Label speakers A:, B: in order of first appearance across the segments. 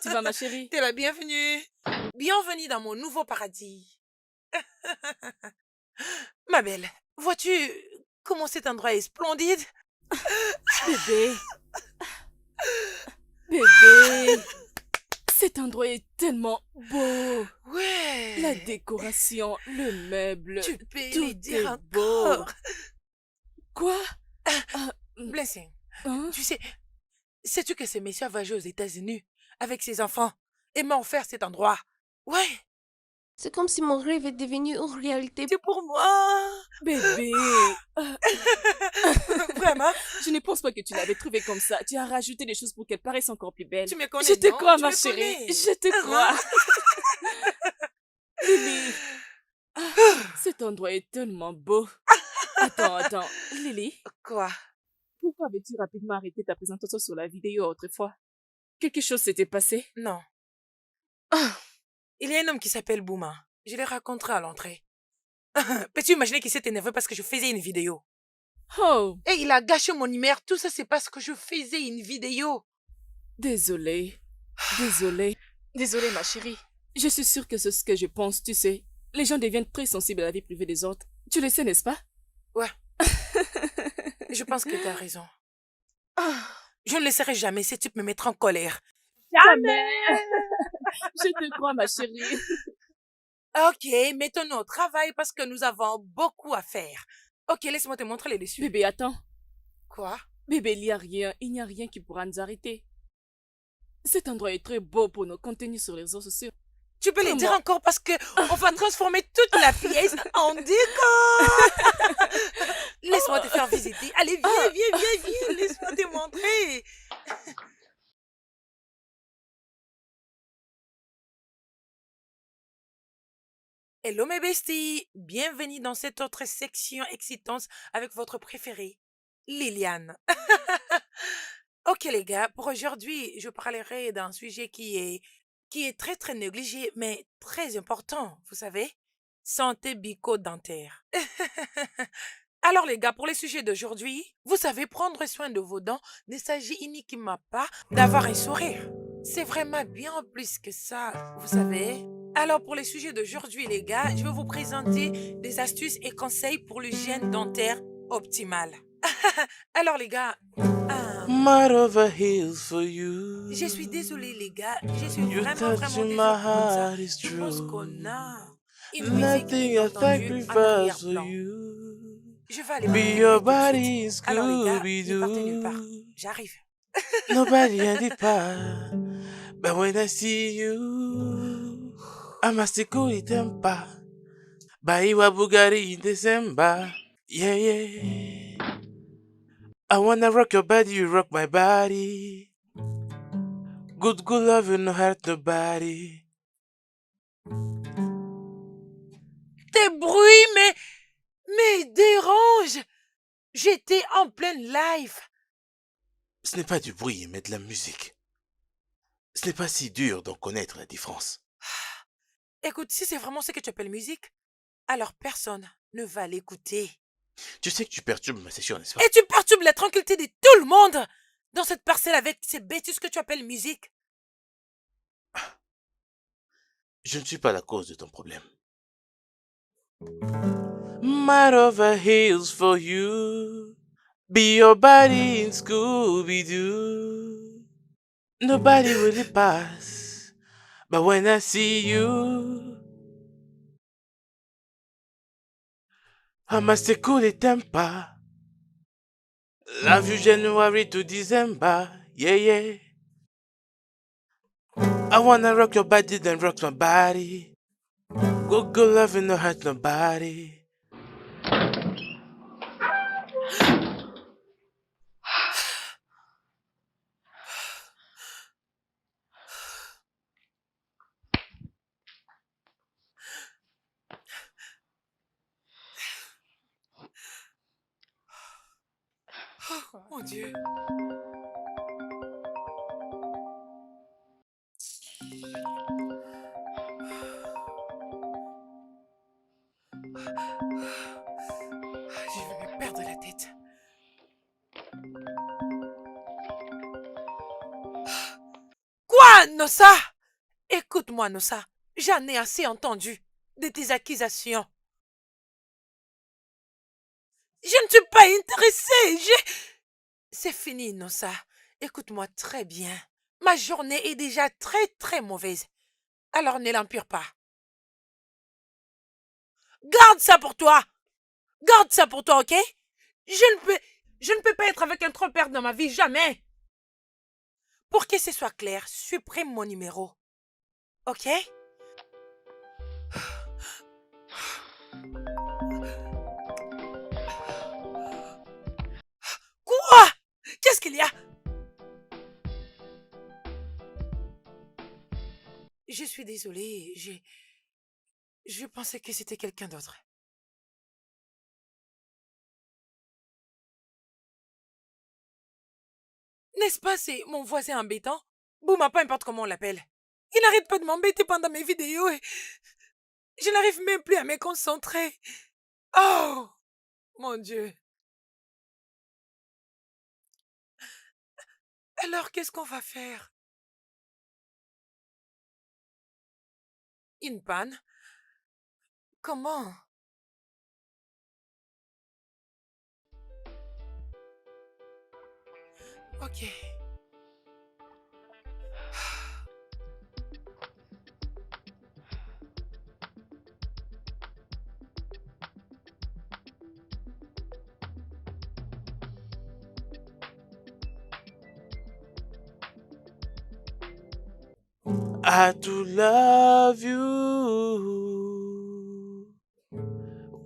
A: tu vas, ma chérie?
B: T'es la bienvenue. Bienvenue dans mon nouveau paradis. Ma belle, vois-tu comment cet endroit est splendide?
A: Bébé, bébé, cet endroit est tellement beau. La
B: Ouais,
A: décoration, le meuble,
B: tu peux
A: tout
B: les dire
A: est beau.
B: encore.
A: Quoi? Ah,
B: Blessing,
A: hein?
B: tu sais-tu que ce monsieur va jouer aux États-Unis avec ses enfants et m'a offert cet endroit? Ouais,
C: C'est comme si mon rêve est devenu une réalité.
B: c'est pour moi.
A: Bébé,
B: Vraiment,
A: je ne pense pas que tu l'avais trouvée comme ça. Tu as rajouté des choses pour qu'elle paraisse encore plus belle.
B: tu me
A: Je
B: connais,
A: te
B: non?
A: crois,
B: Tu
A: ma
B: me
A: chérie.
B: connais.
A: Je te crois. Lily, cet endroit est tellement beau. Attends, Lily,
B: Quoi?
A: pourquoi avais-tu rapidement arrêté ta présentation sur la vidéo autrefois? Quelque chose s'était passé?
B: Non.
A: Ah,
B: Il y a un homme qui s'appelle Bouma. Je l'ai rencontré à l'entrée. Peux-tu imaginer qu'il s'est énervé parce que je faisais une vidéo?
A: oh,
B: Et il a gâché mon numéro. Tout ça, c'est parce que je faisais une vidéo.
A: désolée. Désolée, ma chérie. Je suis sûre que c'est ce que je pense, tu sais. Les gens deviennent très sensibles à la vie privée des autres. Tu le sais, n'est-ce pas?
B: Ouais, je pense que tu as raison.
A: Ah,
B: Je ne laisserai jamais ces types me mettre en colère.
A: jamais! Je te crois, ma chérie.
B: Ok, mettons-nous au travail parce que nous avons beaucoup à faire. Ok, laisse-moi te montrer les dessus.
A: Bébé, attends.
B: Quoi?
A: Bébé, il n'y a rien qui pourra nous arrêter. Cet endroit est très beau pour nos contenus sur les réseaux sociaux.
B: Tu peux les dire
A: Vraiment.
B: encore parce que on va transformer toute la pièce en décor. Laisse-moi te faire visiter. Allez, viens. Laisse-moi te montrer. Hello mes besties, bienvenue dans cette autre section excitante avec votre préférée, Liliane. Ok les gars, pour aujourd'hui, je parlerai d'un sujet qui est très très négligé, mais très important, vous savez, santé bucco-dentaire. Alors les gars, pour les sujets d'aujourd'hui, vous savez, prendre soin de vos dents ne s'agit uniquement pas d'avoir un sourire. C'est vraiment bien plus que ça, vous savez. Alors pour les sujets d'aujourd'hui les gars, je vais vous présenter des astuces et conseils pour l'hygiène dentaire optimale. Alors les gars,
D: Mad over heels for you.
B: je suis désolée les gars, je suis
D: You
B: vraiment
D: touching
B: désolée
D: my
B: pour ça.
D: heart is
B: Je pense
D: true.
B: qu'on a une musique
D: Nothing I
B: inattendue en
D: sacrifice for
B: arrière-plan.
D: you.
B: Je vais aller
D: Be
B: m'occuper
D: your
B: tout de suite.
D: body is
B: Alors les gars, ne partez nulle part.
D: Scooby-Doo.
B: J'arrive.
D: Nobody had it part. But when I see you, I'm a security temper. Buy a Bugatti in December. Yeah. I wanna rock your body, you rock my body. Good love, you no hurt nobody.
B: Tes bruits mais dérangent. J'étais en pleine live.
D: Ce n'est pas du bruit, mais de la musique. Ce n'est pas si dur d'en connaître la différence.
B: Écoute, si c'est vraiment ce que tu appelles musique, alors personne ne va l'écouter.
D: Tu sais que tu perturbes ma session, n'est-ce pas?
B: Et tu perturbes la tranquillité de tout le monde dans cette parcelle avec ces bêtises que tu appelles musique.
D: Je ne suis pas la cause de ton problème. Mad over heels for you. Be your body in Scooby-Doo. Nobody really pass. But when I see you, I'm a security temper. Love you January to December. Yeah. I wanna rock your body, then rock my body. Good love and no hurt nobody.
B: Oh, mon Dieu. Je vais me perdre la tête. Quoi? Nossa, écoute-moi, Nossa. J'en ai assez entendu de tes accusations. Je ne suis pas intéressée. C'est fini, Nossa. Écoute-moi très bien. Ma journée est déjà très, très mauvaise. Alors ne l'empire pas. Garde ça pour toi. Garde ça pour toi, ok? Je ne peux pas être avec un trompeur dans ma vie, jamais. Pour que ce soit clair, supprime mon numéro. Ok? Quoi? Qu'est-ce qu'il y a? Je suis désolée, je pensais que c'était quelqu'un d'autre. N'est-ce pas, c'est mon voisin embêtant? Bouma, peu importe comment on l'appelle. Il n'arrête pas de m'embêter pendant mes vidéos et je n'arrive même plus à me concentrer. Oh, mon Dieu. Alors, qu'est-ce qu'on va faire? Une panne? Comment? Ok.
D: I do love you.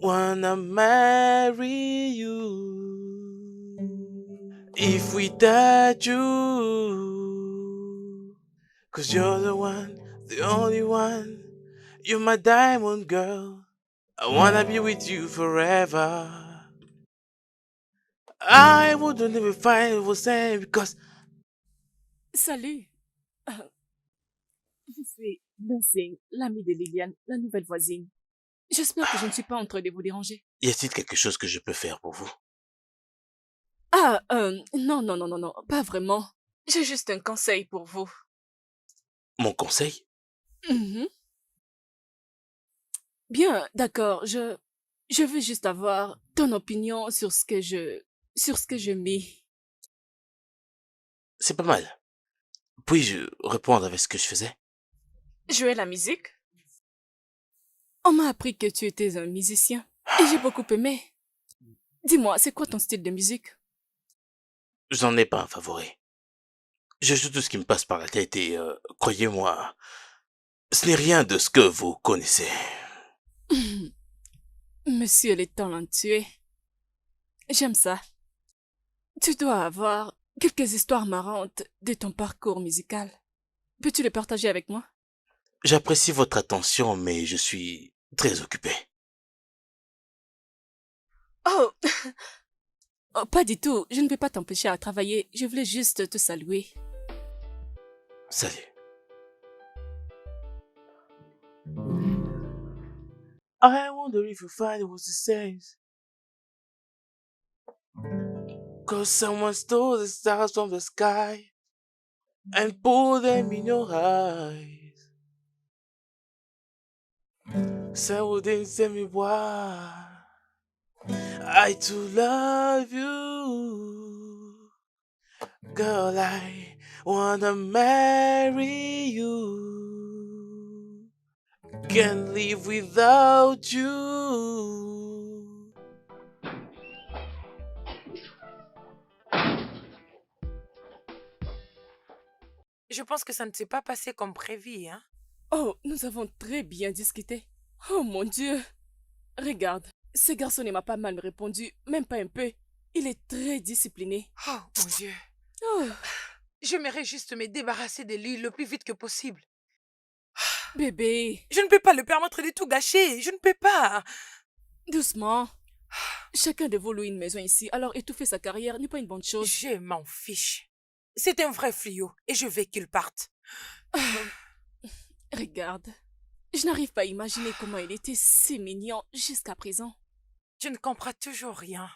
D: Wanna marry you. If we died you. Cause you're the one, the only one. You're my diamond girl. I wanna be with you forever. I wouldn't even find it was saying because
A: Salut. Je suis Dancing, l'amie de Liliane, la nouvelle voisine. J'espère que je ne suis pas en train de vous déranger.
D: y a-t-il quelque chose que je peux faire pour vous?
A: Ah, non, non, non, non, non, pas vraiment. J'ai juste un conseil pour vous.
D: Mon conseil?
A: Mhm. Bien, d'accord, je veux juste avoir ton opinion sur ce que je mets.
D: C'est pas mal. Puis-je répondre avec ce que je faisais?
A: Jouer la musique? On m'a appris que tu étais un musicien et j'ai beaucoup aimé. Dis-moi, c'est quoi ton style de musique?
D: J'en ai pas un favori. Je joue tout ce qui me passe par la tête et, croyez-moi, ce n'est rien de ce que vous connaissez.
A: Monsieur le talentueux. J'aime ça. Tu dois avoir quelques histoires marrantes de ton parcours musical. Peux-tu les partager avec moi?
D: J'apprécie votre attention, mais je suis très occupé.
A: Oh, oh, pas du tout. Je ne vais pas t'empêcher à travailler. Je voulais juste te saluer.
D: Salut. I wonder if you find it was the same. Cause someone stole the stars from the sky and put them in your eyes. So didn't tell me why. I too love you. Girl, I wanna marry you. Can't live without you.
B: Je pense que ça ne s'est pas passé comme prévu, hein?
A: Oh, nous avons très bien discuté. Oh mon Dieu. Regarde, ce garçon ne m'a pas mal répondu, même pas un peu. Il est très discipliné.
B: Oh, mon Dieu.
A: Oh,
B: J'aimerais juste me débarrasser de lui le plus vite que possible.
A: bébé,
B: Je ne peux pas le permettre de tout gâcher. Je ne peux pas.
A: doucement. Chacun de vous loue une maison ici, alors étouffer sa carrière n'est pas une bonne chose.
B: Je m'en fiche. C'est un vrai fléau et je veux qu'il parte.
A: Regarde, je n'arrive pas à imaginer comment il était si mignon jusqu'à présent.
B: Je ne comprends toujours rien.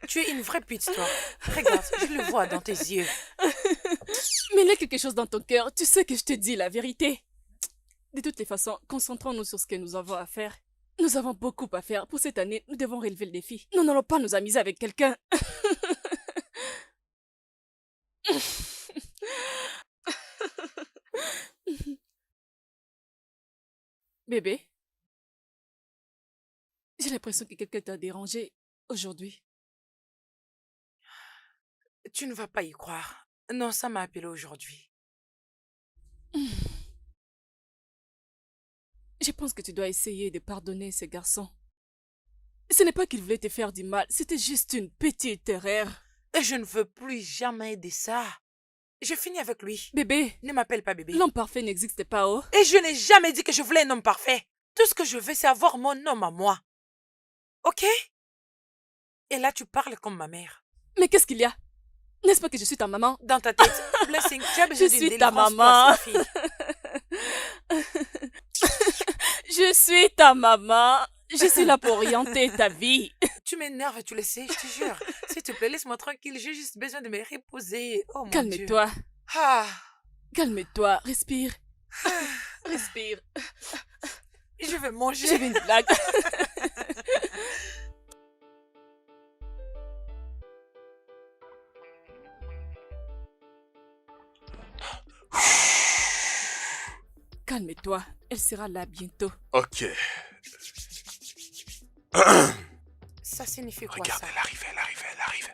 B: Tu es une vraie pute, toi. Regarde, je le vois dans tes yeux.
A: Mais il y a quelque chose dans ton cœur, tu sais que je te dis la vérité. De toutes les façons, concentrons-nous sur ce que nous avons à faire. Nous avons beaucoup à faire. Pour cette année, nous devons relever le défi. Nous n'allons pas nous amuser avec quelqu'un. Bébé, j'ai l'impression que quelqu'un t'a dérangé aujourd'hui.
B: Tu ne vas pas y croire. Non, ça m'a appelé aujourd'hui.
A: Je pense que tu dois essayer de pardonner ce garçon. Ce n'est pas qu'il voulait te faire du mal, c'était juste une petite erreur.
B: Et je ne veux plus jamais de ça. Je finis avec lui.
A: Bébé,
B: Ne m'appelle pas bébé.
A: l'homme parfait n'existe pas, oh.
B: Et je n'ai jamais dit que je voulais un homme parfait. Tout ce que je veux, c'est avoir mon homme à moi. Ok? Et là, tu parles comme ma mère.
A: Mais qu'est-ce qu'il y a? N'est-ce pas que je suis ta maman?
B: Dans ta tête, Blessing, tu as besoin
A: Je
B: d'une
A: suis ta
B: délivrance,
A: maman.
B: toi, cette fille.
A: Je suis ta maman. Je suis là pour orienter ta vie.
B: Tu m'énerves, tu le sais, je te jure. S'il te plaît, laisse-moi tranquille. J'ai juste besoin de me reposer. Oh mon Dieu.
A: Calme-toi.
B: Ah,
A: Calme-toi. Respire. Respire.
B: je vais manger.
A: J'avais une blague. Calme-toi. Elle sera là bientôt.
D: Ok.
B: Ça signifie quoi
D: Regarde,
B: ça?
D: elle arrive, elle arrive, elle arrive.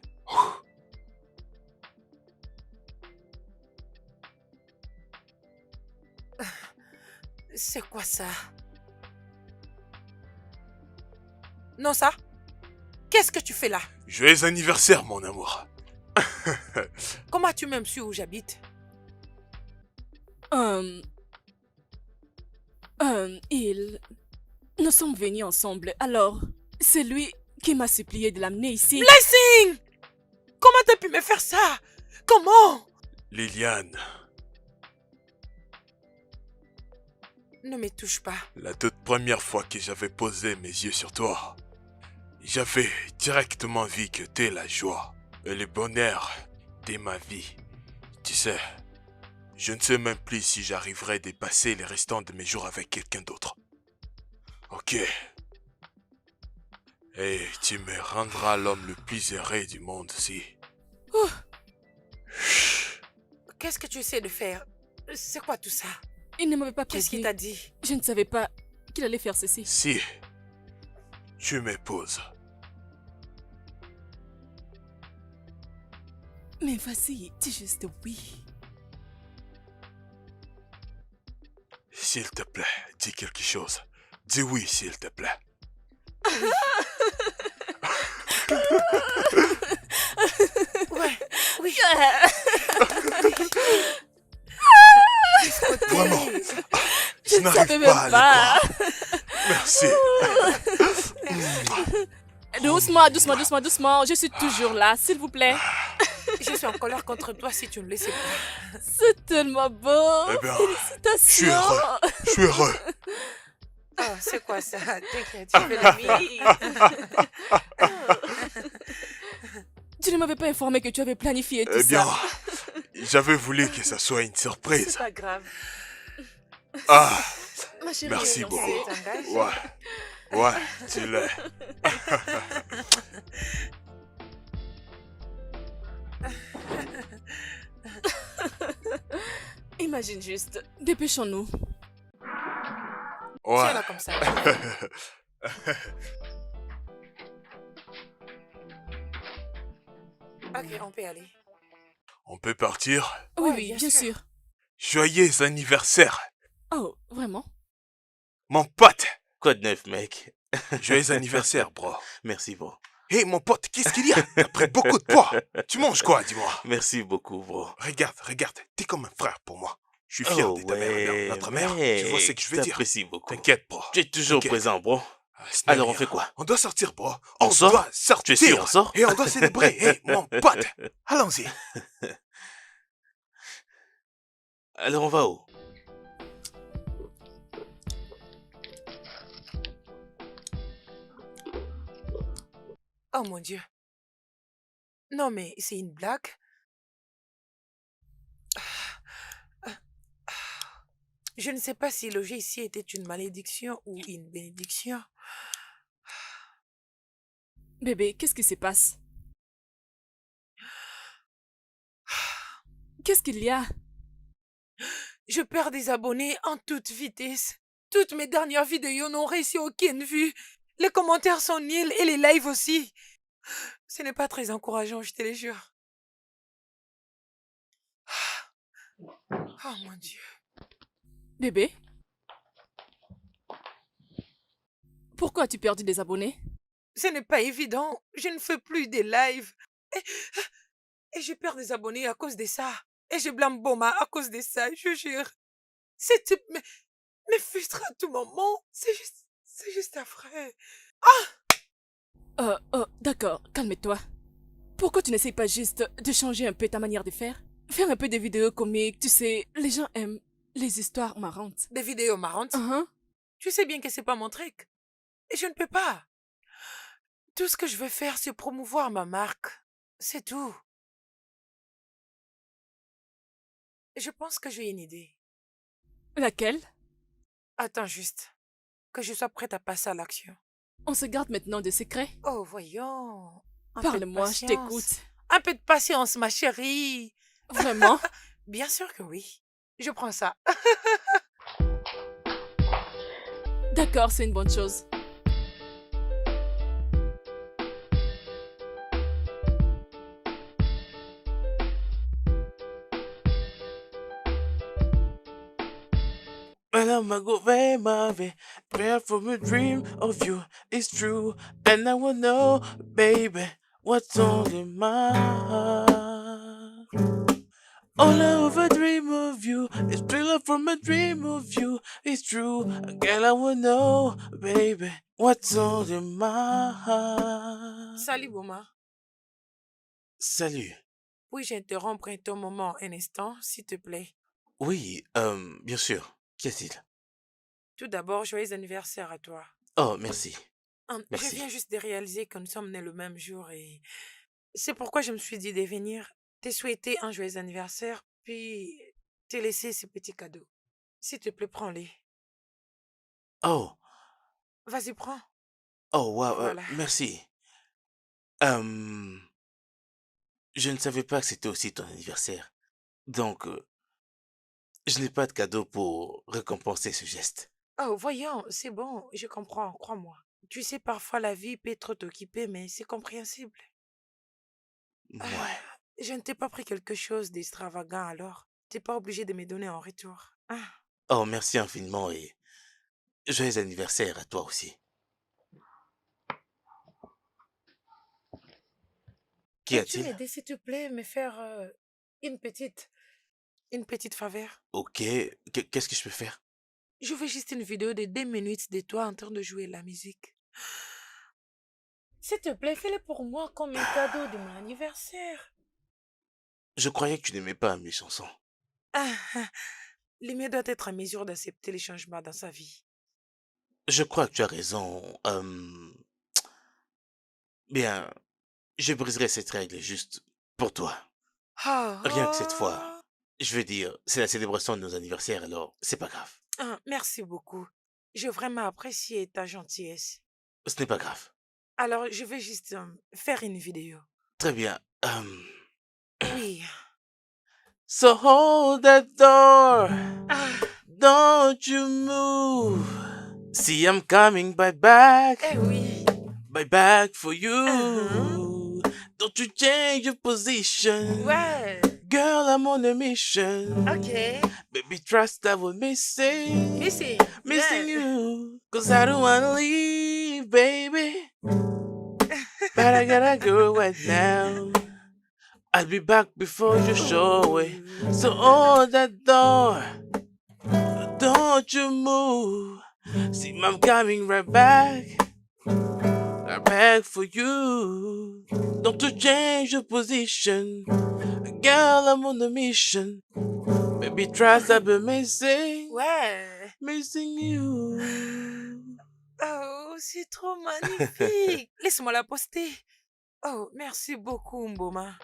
B: C'est quoi ça? Non, ça? Qu'est-ce que tu fais là?
D: Joyeux anniversaire, mon amour.
B: Comment tu m'aimes su où j'habite?
A: Il... Nous sommes venus ensemble, alors c'est lui qui m'a supplié de l'amener ici.
B: Blessing! Comment t'as pu me faire ça? Comment?
D: Liliane,
B: Ne me touche pas.
D: la toute première fois que j'avais posé mes yeux sur toi, j'avais directement vu que t'es la joie et le bonheur de ma vie. Tu sais, je ne sais même plus si j'arriverai à passer les restants de mes jours avec quelqu'un d'autre. Ok. Et tu me rendras l'homme le plus heureux du monde aussi.
B: Qu'est-ce que tu essaies de faire? C'est quoi tout ça?
A: Il ne m'avait pas
B: Qu'est-ce qu'il
A: prévenu.
B: t'a dit?
A: Je ne savais pas qu'il allait faire ceci.
D: Si tu m'épouses,
A: Mais vas-y, dis juste oui.
D: s'il te plaît, dis quelque chose. Dis oui, s'il te plaît.
B: Ouais, oui.
D: Vraiment,
A: Je
D: je
A: ne savais
D: n'arrive
A: même
D: pas à
A: pas.
D: le croire. Merci.
A: Doucement, doucement, doucement, doucement. Je suis toujours là, s'il vous plaît.
B: Je suis en colère contre toi si tu ne le sais pas.
A: C'est tellement beau.
D: Eh bien,
A: Félicitations.
D: je suis heureux.
B: Oh, c'est quoi ça? T'inquiète, je vais le vivre.
A: Tu ne m'avais pas informé que tu avais planifié tout
D: Eh bien,
A: ça.
D: j'avais voulu que ça soit une
A: C'est
D: surprise.
A: pas grave.
D: Ah,
A: Ma chérie,
D: merci
A: est
D: beaucoup.
A: lancée.
B: T'engages?
D: Ouais, tu l'es.
A: Imagine juste. Dépêchons-nous.
D: Ouais.
B: Tiens là comme ça. Ok, on peut aller.
D: On peut partir?
A: Oui,
B: Ouais,
A: oui,
B: bien
A: bien
B: sûr.
A: sûr.
D: Joyeux anniversaire,
A: Oh, vraiment?
D: mon pote.
E: Quoi de neuf, mec?
D: Joyeux anniversaire, bro.
E: Merci, bro.
D: Hé, mon pote, qu'est-ce qu'il y a? T'as pris beaucoup de poids. Tu manges quoi, dis-moi?
E: Merci beaucoup, bro.
D: Regarde, t'es comme un frère pour moi. Je suis fier de ta mère, notre mère. Tu vois ce que je veux dire?
E: J'apprécie beaucoup.
D: T'inquiète, bro.
E: Tu es toujours
D: T'inquiète.
E: présent, bro.
D: Ah, ce n'est
E: Alors, on
D: rien.
E: fait quoi?
D: On doit sortir, bro.
E: On sort?
D: doit sortir.
E: Tu es sûr, on sort?
D: Et on doit célébrer. Hé, mon pote. Allons-y.
E: Alors, on va où?
B: Oh mon Dieu. Non mais c'est une blague. Ah, Je ne sais pas si loger ici était une malédiction ou une bénédiction.
A: Bébé, qu'est-ce qui se passe? Qu'est-ce qu'il y a?
B: Je perds des abonnés en toute vitesse. Toutes mes dernières vidéos n'ont réussi aucune vue. Les commentaires sont nuls et les lives aussi. Ce n'est pas très encourageant, je te le jure. Oh mon Dieu.
A: Bébé, pourquoi as-tu perdu des abonnés?
B: Ce n'est pas évident. Je ne fais plus des lives. Et, et je perds des abonnés à cause de ça. Et je blâme Boma à cause de ça, je jure. C'est type me frustre à tout moment. C'est juste affreux.
A: Oh, d'accord, calme-toi. Pourquoi tu n'essayes pas juste de changer un peu ta manière de faire? Faire un peu des vidéos comiques, tu sais, les gens aiment les histoires marrantes.
B: Des vidéos marrantes.
A: Hein?
B: Tu sais bien que c'est pas mon truc. Et je ne peux pas. Tout ce que je veux faire, c'est promouvoir ma marque. C'est tout. Je pense que j'ai une idée.
A: Laquelle?
B: Attends juste. Que je sois prête à passer à l'action.
A: On se garde maintenant des secrets.
B: Oh, voyons. Un peu de
A: Parle-moi, je
B: patience.
A: t'écoute.
B: Un peu de patience, ma chérie.
A: Vraiment?
B: Bien sûr que oui. Je prends ça.
A: D'accord, c'est une bonne chose.
D: Well, I'm a go very Marvin, where from a dream of you is true, and I will know, baby, what's on your mind. All of a dream of you is thriller from a dream of you is true, girl. I will know, baby, what's on your mind.
B: Salut, Boma.
D: Salut.
B: Puis-je interrompre ton moment un instant, s'il te plaît?
E: Oui, bien sûr. Qu'y a-t-il?
B: Tout d'abord, joyeux anniversaire à toi.
E: Oh, merci.
B: Je
E: Merci.
B: viens juste de réaliser que nous sommes nés le même jour et c'est pourquoi je me suis dit de venir te souhaiter un joyeux anniversaire, puis te laisser ce petit cadeau. S'il te plaît, prends-les.
E: Oh,
B: Vas-y, prends.
E: oh, wow,
B: Voilà.
E: merci. Je ne savais pas que c'était aussi ton anniversaire. Donc, je n'ai pas de cadeau pour récompenser ce geste.
B: Oh, voyons, c'est bon, je comprends, crois-moi. Tu sais, parfois la vie peut trop t'occuper, mais c'est compréhensible. Ah,
E: Ouais.
B: je ne t'ai pas pris quelque chose d'extravagant alors. T'es pas obligé de me donner en retour. Ah,
E: Oh, merci infiniment et joyeux anniversaire à toi aussi. Qu'y
B: peux-tu
E: a-t-il?
B: m'aider, s'il te plaît, me faire une petite faveur?
E: Ok, qu'est-ce que je peux faire?
B: Je veux juste une vidéo de 2 minutes de toi en train de jouer la musique. S'il te plaît, fais-le pour moi comme un cadeau de mon anniversaire.
E: Je croyais que tu n'aimais pas mes chansons.
B: Ah, l'aimer doit être en mesure d'accepter les changements dans sa vie.
E: Je crois que tu as raison. Bien, je briserai cette règle juste pour toi.
B: Ah,
E: Rien que cette fois.
B: ah.
E: Je veux dire, c'est la célébration de nos anniversaires, alors c'est pas grave.
B: Ah, merci beaucoup. J'ai vraiment apprécié ta gentillesse.
E: Ce n'est pas grave.
B: Alors, je vais juste faire une vidéo.
E: Très bien.
B: Oui.
D: So hold that door,
B: Ah,
D: don't you move. See, I'm coming back,
B: eh oui.
D: back for you.
B: Uh-huh.
D: Don't you change your position.
B: Ouais.
D: Girl, I'm on a mission.
B: Ok.
D: Baby, trust I was missing. Missing
B: Yeah.
D: you. Cause I don't wanna leave, baby. But I gotta go right now. I'll be back before you show it. So hold that door. Don't you move. See, I'm coming right back. Right back for you. Don't you change your position. Girl, I'm on a mission. Baby, trust I've been missing.
B: Ouais.
D: Missing you.
B: Oh, c'est trop magnifique. Laisse-moi la poster. Oh, merci beaucoup, Mboma.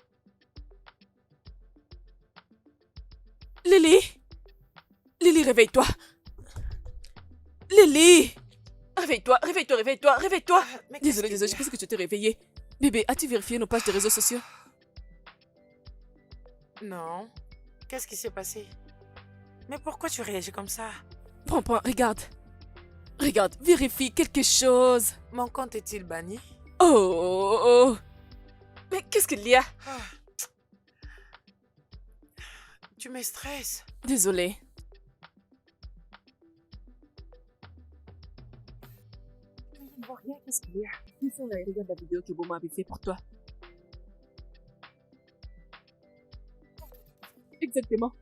A: Lily! Lily, réveille-toi. Lily! Réveille-toi, réveille-toi, réveille-toi, réveille-toi.
B: Mais qu'est-ce
A: Désolée,
B: qu'il
A: désolée,
B: y
A: je
B: a?
A: pense que tu t'es réveillée. Bébé, as-tu vérifié nos pages de réseaux sociaux?
B: Non. Qu'est-ce qui s'est passé? Mais pourquoi tu réagis comme ça?
A: Prends, regarde. Regarde, vérifie quelque chose.
B: Mon compte est-il banni?
A: Oh! Mais qu'est-ce qu'il y a?
B: Ah, tu me stresses.
A: Désolée.
B: Je ne vois rien, qu'est-ce qu'il y a?
A: Descends là et regarde la vidéo que Boma avait fait pour toi. Exactement.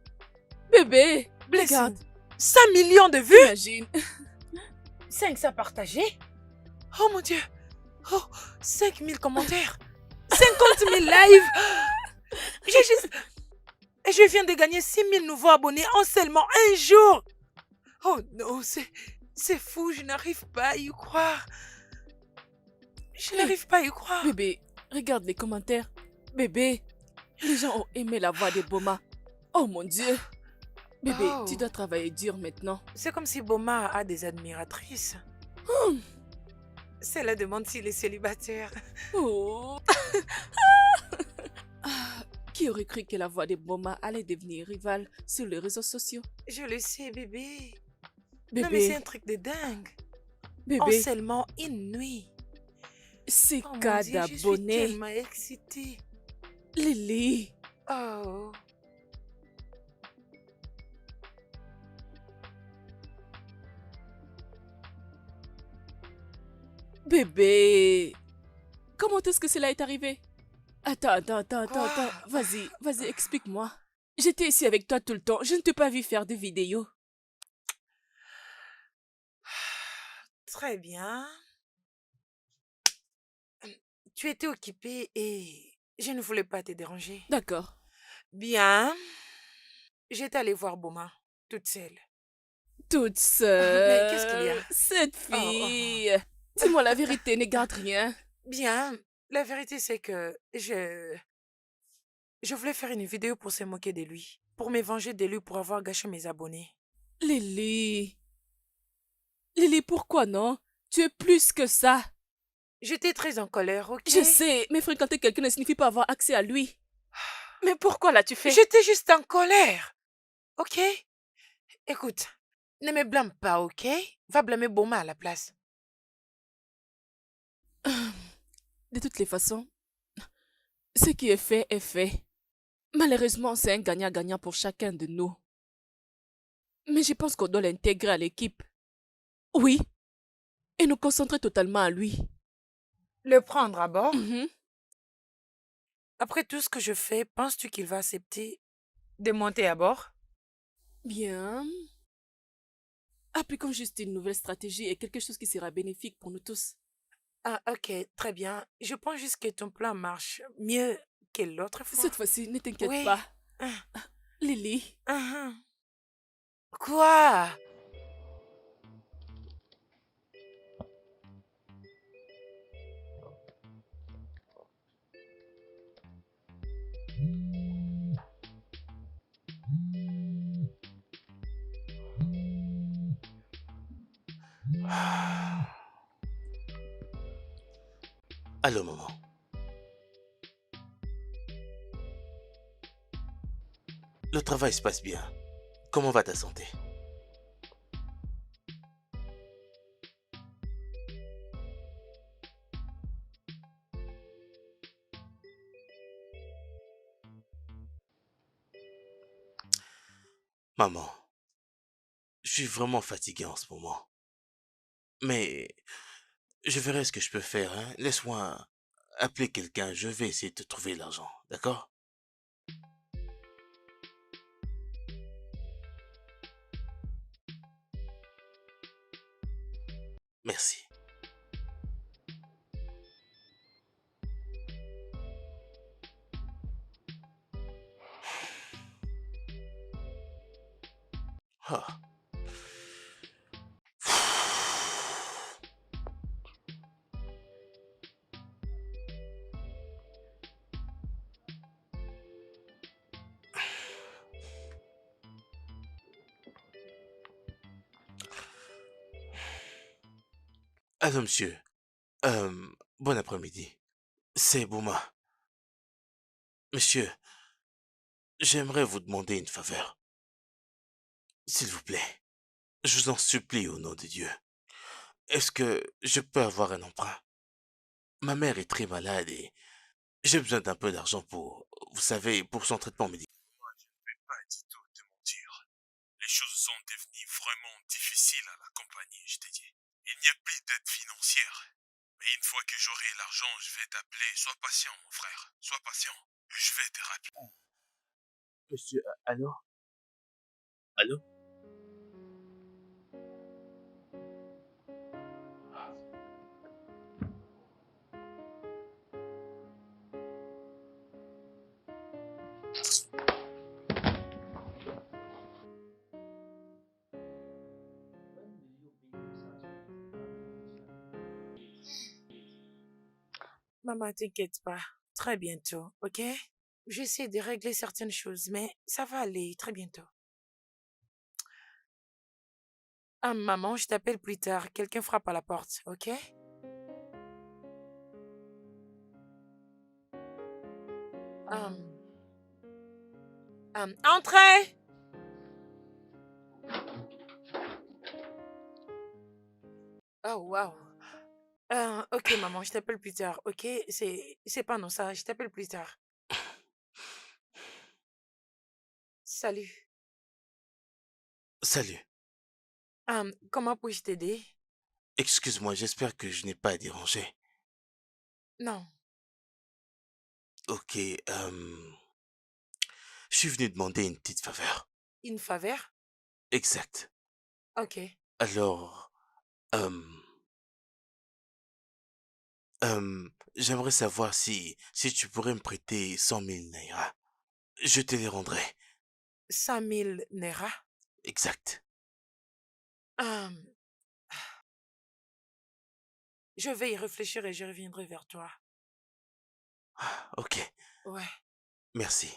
A: Bébé,
B: Blessing.
A: regarde,
B: 5 millions de vues?
A: imagine.
B: 500 partagés? Oh mon Dieu! Oh, 5000 commentaires! 50 000 lives! J'ai juste... Et je viens de gagner 6000 nouveaux abonnés en seulement un jour! Oh non, c'est fou, je n'arrive pas à y croire. Je n'arrive pas à y croire.
A: Bébé, regarde les commentaires. Bébé, les gens ont aimé la voix de Boma. Oh mon Dieu. Bébé,
B: Oh.
A: tu dois travailler dur maintenant.
B: C'est comme si Boma a des admiratrices. C'est la demande s'il est célibataire.
A: Oh. Ah, qui aurait cru que la voix de Boma allait devenir rivale sur les réseaux sociaux?
B: Je le sais, bébé. Non mais c'est un
A: Bébé,
B: truc de dingue. En
A: bébé,
B: seulement une nuit.
A: c'est
B: Oh mon
A: cas
B: Dieu, je suis
A: d'abonnés.
B: tellement excitée.
A: Lily,
B: Oh.
A: bébé. Comment est-ce que cela est arrivé? Attends.
B: Quoi?
A: Vas-y, explique-moi. J'étais ici avec toi tout le temps. Je ne t'ai pas vu faire de vidéos.
B: Très bien. Tu étais occupée et je ne voulais pas te déranger.
A: D'accord.
B: Bien. J'étais allée voir Boma, toute seule.
A: Toute
B: Mais qu'est-ce qu'il y a?
A: seule. Cette
B: Oh.
A: fille. Dis-moi la vérité, ne garde rien.
B: Bien. La vérité, c'est que je voulais faire une vidéo pour se moquer de lui. Pour me venger de lui pour avoir gâché mes abonnés.
A: Lily. Lily, pourquoi non? Tu es plus que ça.
B: J'étais très en colère, ok?
A: Je sais, mais fréquenter quelqu'un ne signifie pas avoir accès à lui. Mais pourquoi l'as-tu fait?
B: J'étais juste en colère. Ok? Écoute, ne me blâme pas, ok? Va blâmer Boma à la place.
A: De toutes les façons, ce qui est fait est fait. Malheureusement, c'est un gagnant-gagnant pour chacun de nous. Mais je pense qu'on doit l'intégrer à l'équipe. Oui. Et nous concentrer totalement à lui.
B: Le prendre à bord?
A: Mhm.
B: Après tout ce que je fais, penses-tu qu'il va accepter de monter à bord?
A: Bien. Appliquons juste une nouvelle stratégie et quelque chose qui sera bénéfique pour nous tous.
B: Ah, ok, très bien. Je pense juste que ton plan marche mieux que l'autre fois.
A: Cette fois-ci, ne t'inquiète
B: Oui.
A: pas.
B: Ah,
A: Lily,
B: ah. Quoi?
E: Allô, maman. Le travail se passe bien. Comment va ta santé? Maman, je suis vraiment fatigué en ce moment. Mais je verrai ce que je peux faire, hein. Laisse-moi appeler quelqu'un. Je vais essayer de te trouver l'argent, d'accord? Merci. Ah. Allô, monsieur. Bon après-midi. C'est Bouma. Monsieur, j'aimerais vous demander une faveur. S'il vous plaît. Je vous en supplie au nom de Dieu. Est-ce que je peux avoir un emprunt? Ma mère est très malade et j'ai besoin d'un peu d'argent pour, vous savez, pour son traitement médical.
F: Pas du tout te mentir. Les choses sont devenues vraiment difficiles à la compagnie, je t'ai dit. Il n'y a plus d'aide financière. Mais une fois que j'aurai l'argent, je vais t'appeler. Sois patient, mon frère. Sois patient. Je vais te rappeler.
E: Monsieur, allô? Allô?
B: Maman, t'inquiète pas. Très bientôt, ok? J'essaie de régler certaines choses, mais ça va aller très bientôt. Ah, maman, je t'appelle plus tard. Quelqu'un frappe à la porte, ok? Hum, entrez! Oh, wow. Ok, maman, je t'appelle plus tard, ok? C'est pas non ça, je t'appelle plus tard. Salut.
E: Salut.
B: Comment puis-je t'aider?
E: Excuse-moi, j'espère que je n'ai pas à déranger.
B: Non.
E: Ok, je suis venu demander une petite faveur.
B: Une faveur?
E: Exact.
B: Ok.
E: Alors, euh, j'aimerais savoir si tu pourrais me prêter 100 000 naira. Je te les rendrai.
B: 5000 Naira?
E: Exact.
B: Hum, je vais y réfléchir et je reviendrai vers toi.
E: Ok,
B: Ouais.
E: merci.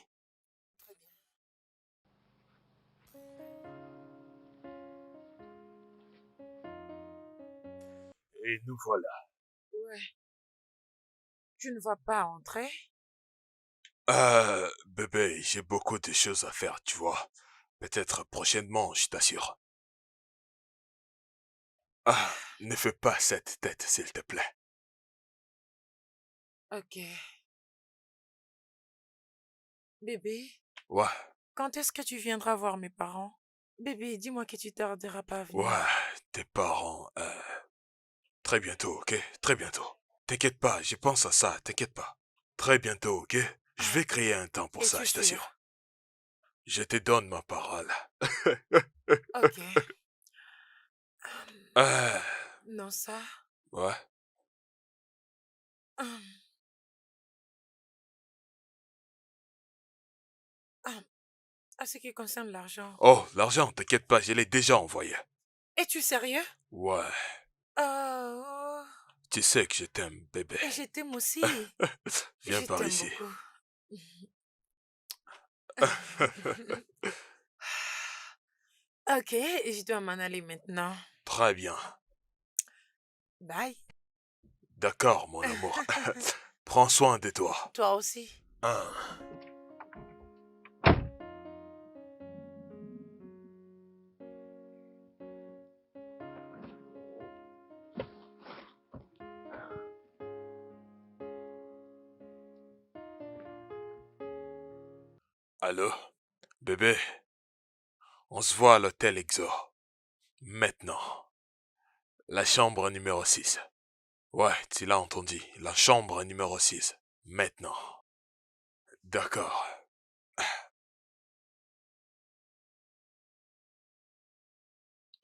F: Et nous voilà.
B: Ouais. Tu ne vas pas entrer?
F: Bébé, j'ai beaucoup de choses à faire, tu vois. Peut-être prochainement, je t'assure. Ne fais pas cette tête, s'il te plaît.
B: Ok. Bébé,
F: Ouais,
B: quand est-ce que tu viendras voir mes parents? Bébé, dis-moi que tu tarderas pas à venir.
F: ouais, tes parents, très bientôt, ok? Très bientôt. T'inquiète pas, je pense à ça, t'inquiète pas. Très bientôt, ok? Je vais créer un temps pour ça,
B: Es-tu
F: je
B: sûr?
F: t'assure. Je te donne ma parole.
B: Ok.
F: Euh,
B: Non, ça.
F: ouais.
B: hum, hum, À ce qui concerne l'argent.
F: Oh, l'argent, t'inquiète pas, je l'ai déjà envoyé.
B: Es-tu sérieux?
F: Ouais,
B: Oh,
F: tu sais que je t'aime, bébé.
B: et je t'aime aussi.
F: Viens
B: Je
F: par
B: t'aime
F: ici.
B: beaucoup. Ok, je dois m'en aller maintenant.
F: Très bien.
B: Bye.
F: D'accord, mon amour. Prends soin de toi.
B: Toi aussi.
F: Hein. Allô? Bébé, on se voit à l'hôtel Exo. Maintenant. La chambre numéro 6. Ouais, tu l'as entendu. La chambre numéro 6. Maintenant. D'accord.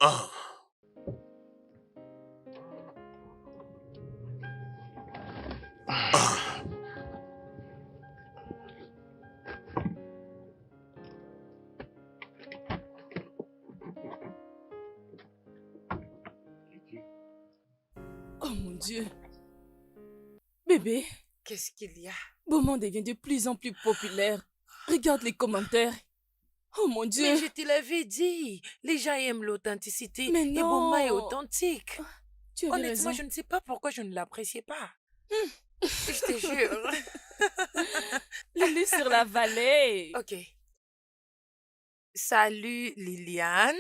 F: Un. Un.
A: Oh mon Dieu. Bébé,
B: Qu'est-ce qu'il y a?
A: Beaumont devient de plus en plus populaire. Regarde les commentaires. Oh mon Dieu.
B: Mais je te l'avais dit, les gens aiment l'authenticité
A: Mais
B: et Boma est
A: non.
B: authentique.
A: Tu avais
B: Honnêtement,
A: raison.
B: je ne sais pas pourquoi je ne l'appréciais pas. Je te jure.
A: Lily sur la vallée.
B: Ok. Salut Liliane.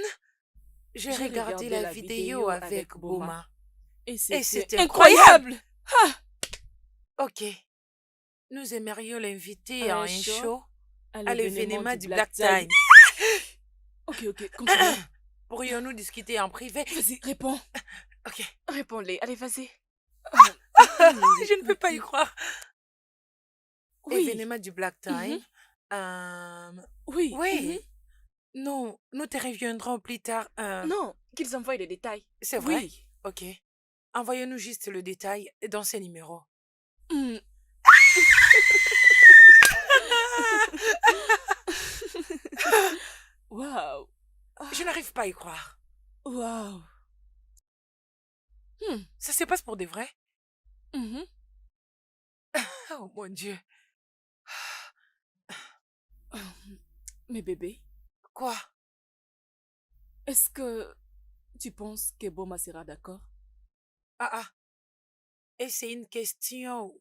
B: J'ai
A: J'ai
B: regardé
A: regardé
B: la
A: la
B: vidéo
A: vidéo
B: avec
A: avec Boma.
B: Boma.
A: Et
B: Et
A: c'était
B: c'était
A: incroyable.
B: Ok. Nous aimerions l'inviter
A: À
B: à
A: un
B: un
A: show,
B: show
A: à
B: à
A: l'événement
B: l'événement
A: du
B: du
A: Black
B: Black
A: Time.
B: Time.
A: Ok, continue.
B: Pourrions-nous discuter en privé?
A: Vas-y, réponds.
B: Ok.
A: Réponds-les. Allez, vas-y.
B: Je ne peux pas y croire.
A: Oui.
B: Événement du Black Time.
A: Oui.
B: Oui. Non, nous te reviendrons plus tard.
A: Non, qu'ils envoient les détails.
B: C'est vrai?
A: Oui.
B: Ok. Envoyez-nous juste le détail dans ces numéros.
A: Hmm. Waouh.
B: Je n'arrive pas à y croire.
A: Waouh.
B: Ça se passe pour de vrai?
A: Mhm.
B: Oh mon Dieu.
A: Mais bébé,
B: Quoi?
A: est-ce que tu penses que Boma sera d'accord?
B: Ah. Et c'est une question...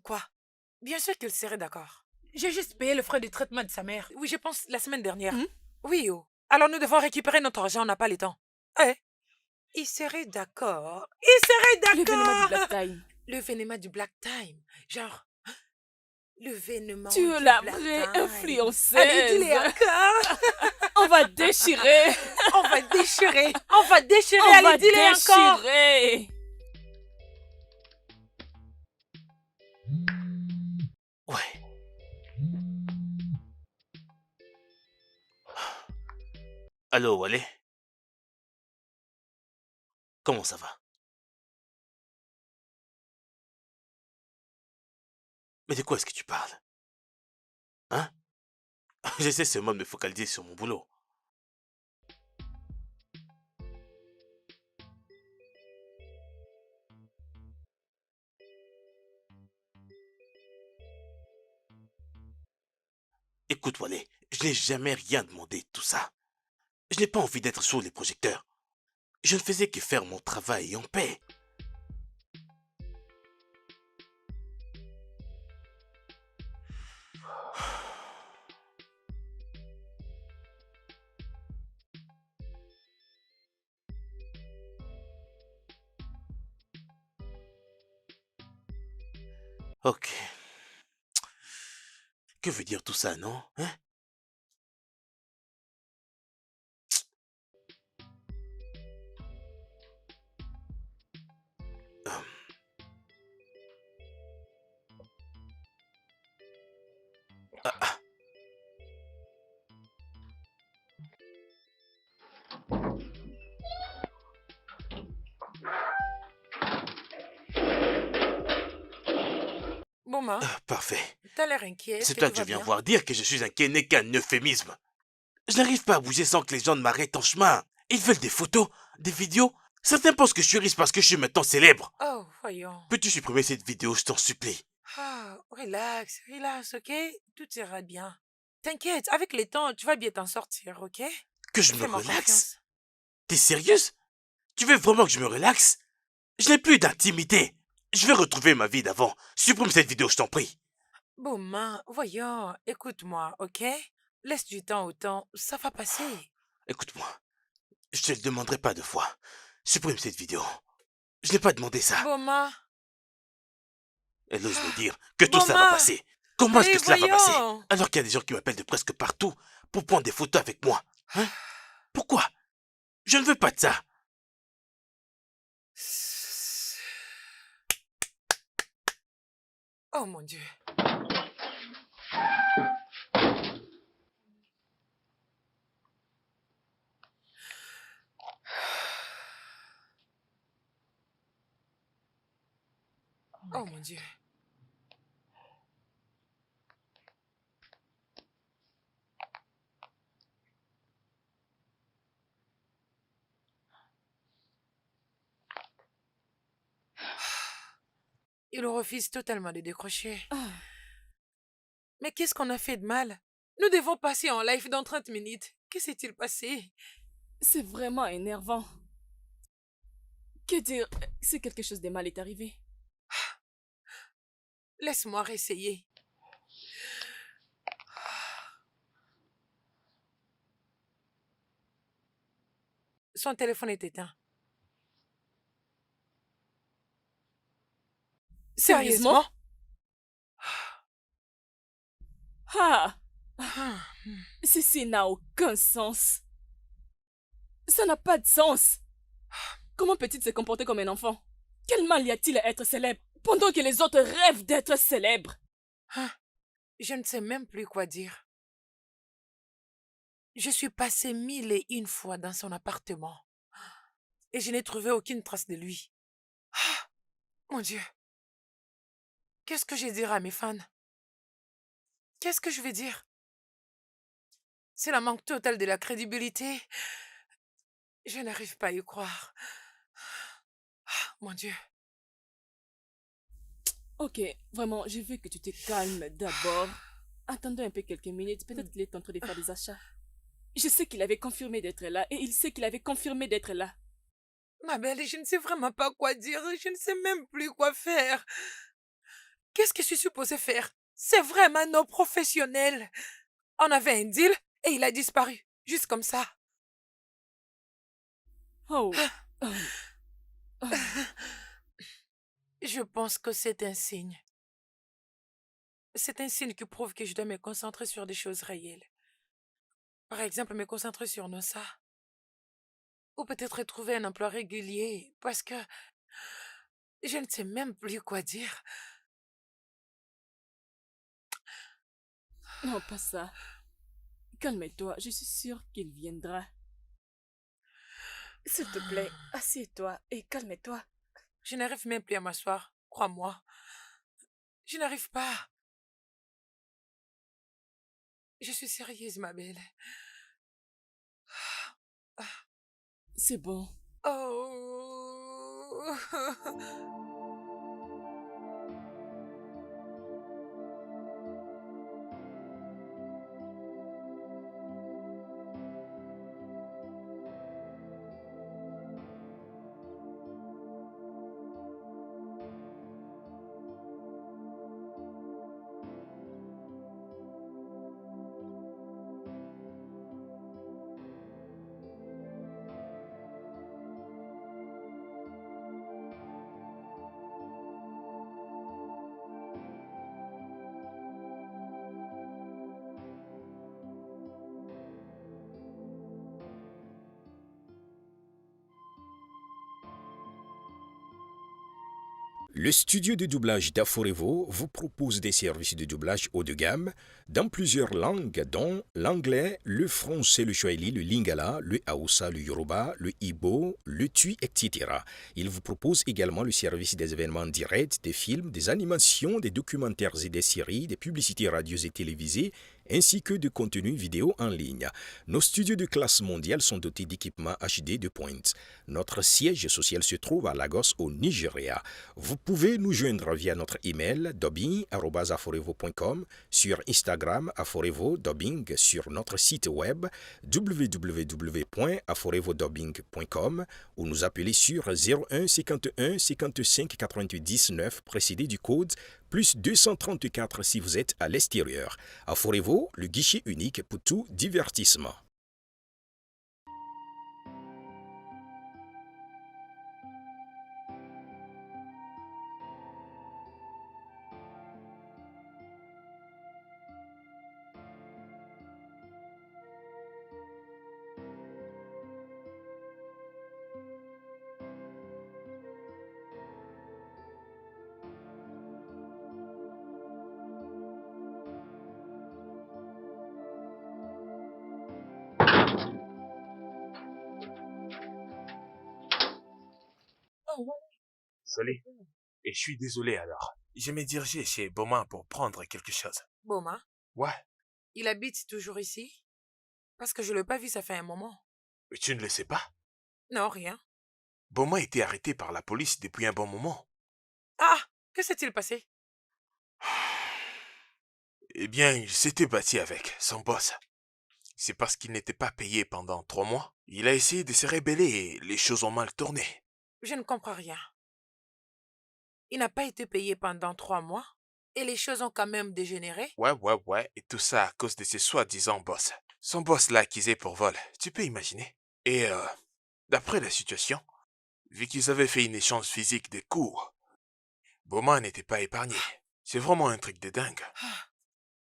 B: Quoi? Bien sûr qu'il serait d'accord. J'ai juste payé le frais de traitement de sa mère. Oui, je pense la semaine dernière.
A: Hmm?
B: Oui, oh. Alors nous devons récupérer notre argent, on n'a pas le temps. Eh? Il serait d'accord. Il serait
A: L'événement du
B: d'accord.
A: Black Time.
B: L'événement du Black Time. Genre, l'événement
A: Tu es
B: du
A: la
B: Black
A: vraie
B: Time.
A: influenceuse.
B: Allez, dis-les encore.
A: On va déchirer.
B: On va déchirer. On va déchirer.
A: On va
B: Allez, dis-les encore.
A: déchirer.
E: Ouais. Allô, Wale? Comment ça va? Mais de quoi est-ce que tu parles? Hein? J'essaie seulement de me focaliser sur mon boulot. Écoute, Wale, je n'ai jamais rien demandé de tout ça. Je n'ai pas envie d'être sous les projecteurs. Je ne faisais que faire mon travail en paix. Ok. Que veut dire tout ça, non? Hein? Hum. Ah.
B: Boma,
E: Parfait.
B: t'as l'air inquiet. Est-ce
E: C'est
B: que
E: toi
B: tout
E: que tu
B: va
E: viens
B: bien?
E: voir dire que je suis inquiet n'est qu'un euphémisme. Je n'arrive pas à bouger sans que les gens ne m'arrêtent en chemin. Ils veulent des photos, des vidéos. Certains pensent que je suis riche parce que je suis maintenant célèbre.
B: Oh, voyons.
E: Peux-tu supprimer cette vidéo, je t'en supplie?
B: Relax, ok? Tout ira bien. T'inquiète, avec le temps, tu vas bien t'en sortir, ok?
E: Que je me
B: Fais-moi
E: relaxe?
B: confiance.
E: T'es sérieuse? Tu veux vraiment que je me relaxe? Je n'ai plus d'intimité. Je vais retrouver ma vie d'avant. Supprime cette vidéo, je t'en prie.
B: Boma, voyons, écoute-moi, ok? Laisse du temps au temps, ça va passer.
E: Écoute-moi, je te le demanderai pas deux fois. Supprime cette vidéo. Je n'ai pas demandé ça.
B: Boma,
E: Elle ose me dire que tout ça va
B: Boma,
E: passer. Comment est-ce
B: mais
E: que cela va passer?
B: voyons.
E: Alors qu'il y a des gens qui m'appellent de presque partout pour prendre des photos avec moi. Hein? Pourquoi? Je ne veux pas de ça.
B: Oh mon Dieu. Oh mon Dieu. Il refuse totalement de décrocher.
A: Ah,
B: Mais qu'est-ce qu'on a fait de mal? Nous devons passer en live dans 30 minutes. Que s'est-il passé?
A: c'est vraiment énervant. Que dire si quelque chose de mal est arrivé?
B: Laisse-moi réessayer. Son téléphone est éteint. Sérieusement?
A: Ah!
B: Ah,
A: Ceci n'a aucun sens. Ça n'a pas de sens. Comment peut-il se comporter comme un enfant? Quel mal y a-t-il à être célèbre pendant que les autres rêvent d'être célèbres?
B: Je ne sais même plus quoi dire. Je suis passée 1001 fois dans son appartement et je n'ai trouvé aucune trace de lui. Ah, mon Dieu. Qu'est-ce que je dirai à mes fans? Qu'est-ce que je vais dire? C'est la manque totale de la crédibilité. Je n'arrive pas à y croire. Ah, mon Dieu.
A: Ok, vraiment, je veux que tu te calmes d'abord. Attendons un peu quelques minutes, peut-être qu'il est en train de faire des achats. Je sais qu'il avait confirmé d'être là et il sait qu'il avait confirmé d'être là.
B: Ma belle, je ne sais vraiment pas quoi dire. Je ne sais même plus quoi faire. Qu'est-ce que je suis supposée faire? C'est vraiment non professionnel. On avait un deal et il a disparu. Juste comme ça.
A: Oh. Oh.
B: Je pense que c'est un signe. C'est un signe qui prouve que je dois me concentrer sur des choses réelles. Par exemple, me concentrer sur Nossa. Ou peut-être trouver un emploi régulier. Parce que je ne sais même plus quoi dire.
A: Non, pas ça. Calme-toi, je suis sûre qu'il viendra. S'il te plaît, assieds-toi et calme-toi.
B: Je n'arrive même plus à m'asseoir. Crois-moi. Je n'arrive pas. Je suis sérieuse, ma belle.
A: C'est bon.
B: Oh.
G: Le studio de doublage d'Aforevo vous propose des services de doublage haut de gamme dans plusieurs langues dont l'anglais, le français, le swahili, le lingala, le haoussa, le yoruba, le igbo, le tui, etc. Il vous propose également le service des événements directs, des films, des animations, des documentaires et des séries, des publicités radios et télévisées, ainsi que de contenus vidéo en ligne. Nos studios de classe mondiale sont dotés d'équipements HD de pointe. Notre siège social se trouve à Lagos, au Nigeria. Vous pouvez nous joindre via notre email dubbing@aforevo.com, sur Instagram Aforevo Dubbing, sur notre site web www.aforevodubbing.com ou nous appeler sur 01 51 55 99 précédé du code plus 234 si vous êtes à l'extérieur. Aforevo, le guichet unique pour tout divertissement.
F: Salut. Et je suis désolé alors. Je m'ai dirigé chez Boma pour prendre quelque chose.
B: Boma,
F: Ouais,
B: il habite toujours ici? Parce que je ne l'ai pas vu, ça fait un moment.
F: mais tu ne le sais pas.
B: Non, rien.
F: Boma a été arrêté par la police depuis un bon moment.
B: Ah, que s'est-il passé?
F: Eh bien, il s'était battu avec son boss. C'est parce qu'il n'était pas payé pendant 3 mois. Il a essayé de se rébeller et les choses ont mal tourné.
B: Je ne comprends rien. Il n'a pas été payé pendant 3 mois et les choses ont quand même dégénéré.
F: Ouais, et tout ça à cause de ses soi-disant boss. Son boss l'a accusé pour vol, tu peux imaginer. Et d'après la situation, vu qu'ils avaient fait une échange physique des cours, Boma n'était pas épargné. C'est vraiment un truc de dingue.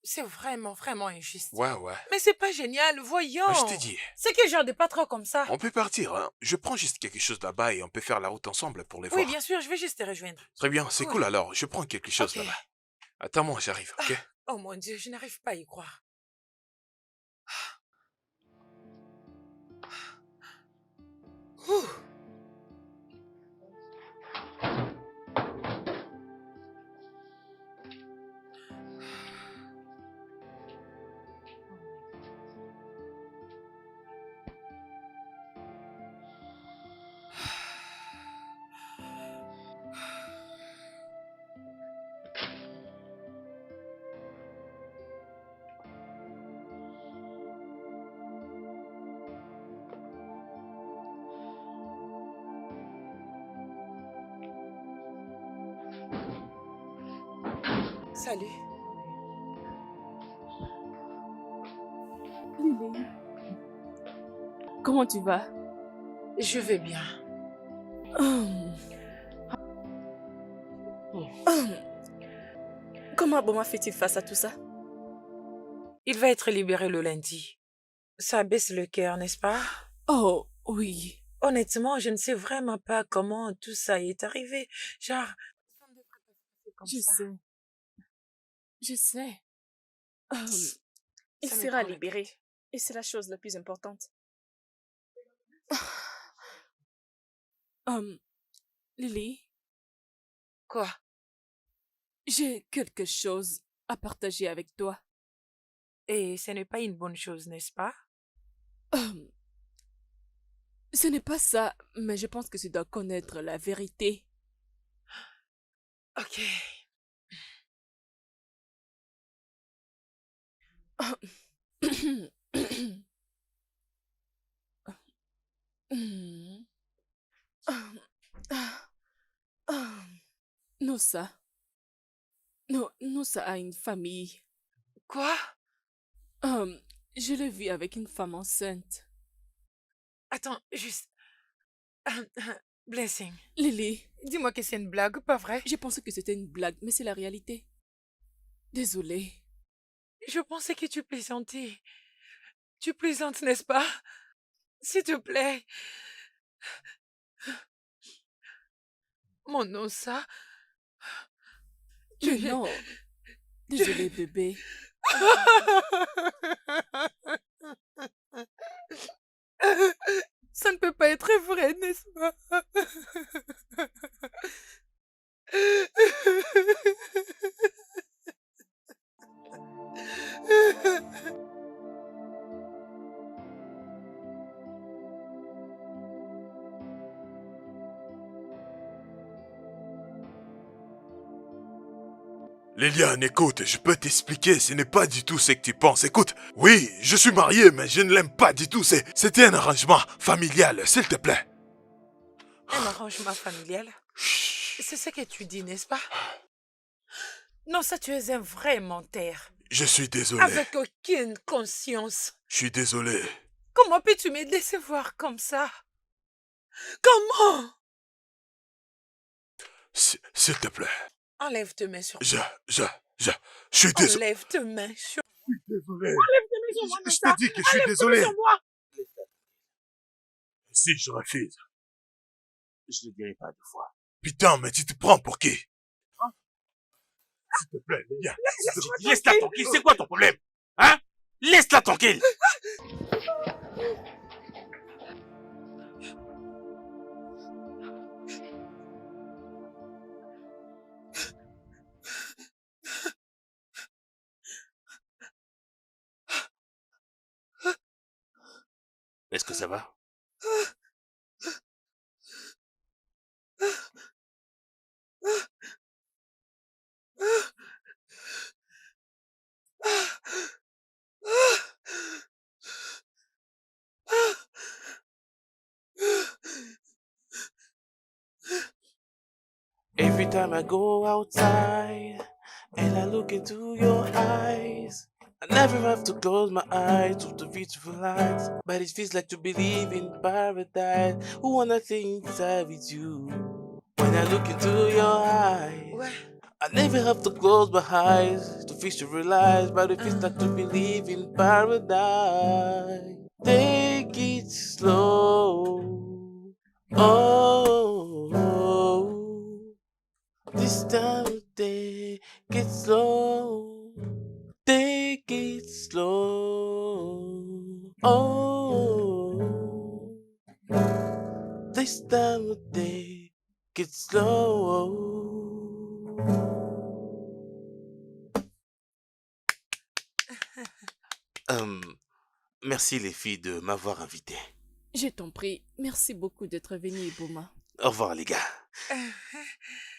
B: C'est vraiment, vraiment injuste.
F: Ouais.
B: Mais c'est pas génial, voyons.
F: Je t'ai dit,
B: C'est quel genre de patron comme ça?
F: on peut partir, hein. Je prends juste quelque chose là-bas et on peut faire la route ensemble pour les
B: Oui,
F: voir.
B: bien sûr, je vais juste te rejoindre.
F: Très bien, c'est
B: Cool.
F: cool alors, je prends quelque chose
B: Ok.
F: là-bas. Attends-moi, j'arrive, ok?
B: Oh mon Dieu, je n'arrive pas à y croire. Ouh. Salut.
A: Lily, comment tu vas?
B: Je vais bien.
A: Hum, hum. Comment Boma fait-il face à tout ça?
B: Il va être libéré le lundi. Ça baisse le cœur, n'est-ce pas?
A: Oh, oui.
B: Honnêtement, je ne sais vraiment pas comment tout ça est arrivé. Genre, ça ne devrait pas se passer comme
A: Je
B: ça.
A: sais. Je sais. Il
B: Ça me
A: sera
B: prend la
A: libéré.
B: tête.
A: Et c'est la chose la plus importante. Hum, Lily,
B: Quoi?
A: j'ai quelque chose à partager avec toi.
B: Et ce n'est pas une bonne chose, n'est-ce pas?
A: Hum, Ce n'est pas ça, mais je pense que tu dois connaître la vérité.
B: Ok.
A: Noussa. Noussa a une famille.
B: Quoi?
A: Je l'ai vu avec une femme enceinte.
B: Attends, juste. Blessing.
A: Lily,
B: Dis-moi que c'est une blague, pas vrai?
A: je pensais que c'était une blague, mais c'est la réalité. Désolée.
B: Je pensais que tu plaisantais. Tu plaisantes, n'est-ce pas? S'il te plaît. Mon nom, ça.
A: Mais non. Désolée, bébé.
B: Ça ne peut pas être vrai, n'est-ce pas?
F: Liliane, écoute, je peux t'expliquer, ce n'est pas du tout ce que tu penses. Écoute, oui, je suis marié, mais je ne l'aime pas du tout. C'était un arrangement familial, s'il te plaît.
B: Un arrangement familial?
F: Chut.
B: C'est ce que tu dis, n'est-ce pas? Non, ça, tu es un vrai menteur.
F: Je suis désolé.
B: Avec aucune conscience.
F: Je suis désolé.
B: Comment peux-tu me décevoir comme ça? Comment?
F: S'il te plaît.
B: Enlève tes mains sur moi.
F: Je suis désolé.
B: Enlève tes mains sur
F: Désolé.
B: Enlève tes mains sur moi,
F: Je
B: Nessa.
F: te dis que je suis
B: Enlève tes
F: désolé.
B: mains sur moi.
F: Si je refuse.
E: Je ne le dirai pas 2 fois.
F: Putain, mais tu te prends pour qui? S'il te plaît, Liliane.
E: Laisse-la tranquille, c'est quoi ton problème? Hein? Laisse-la tranquille! Est-ce que ça va?
D: Every time I go outside and I look into your eyes, I never have to close my eyes to visualize, but it feels like to believe in paradise. Who wanna think inside with you? When I look into your eyes,
B: Ouais.
D: I never have to close my eyes to visualize, but it feels like to believe in paradise. Take it slow. Oh, this time of day, get slow. Take it slow. Oh, this time of day, get slow. Merci les filles de m'avoir invité.
A: Je t'en prie, merci beaucoup d'être venu, Boma.
D: Au revoir les gars.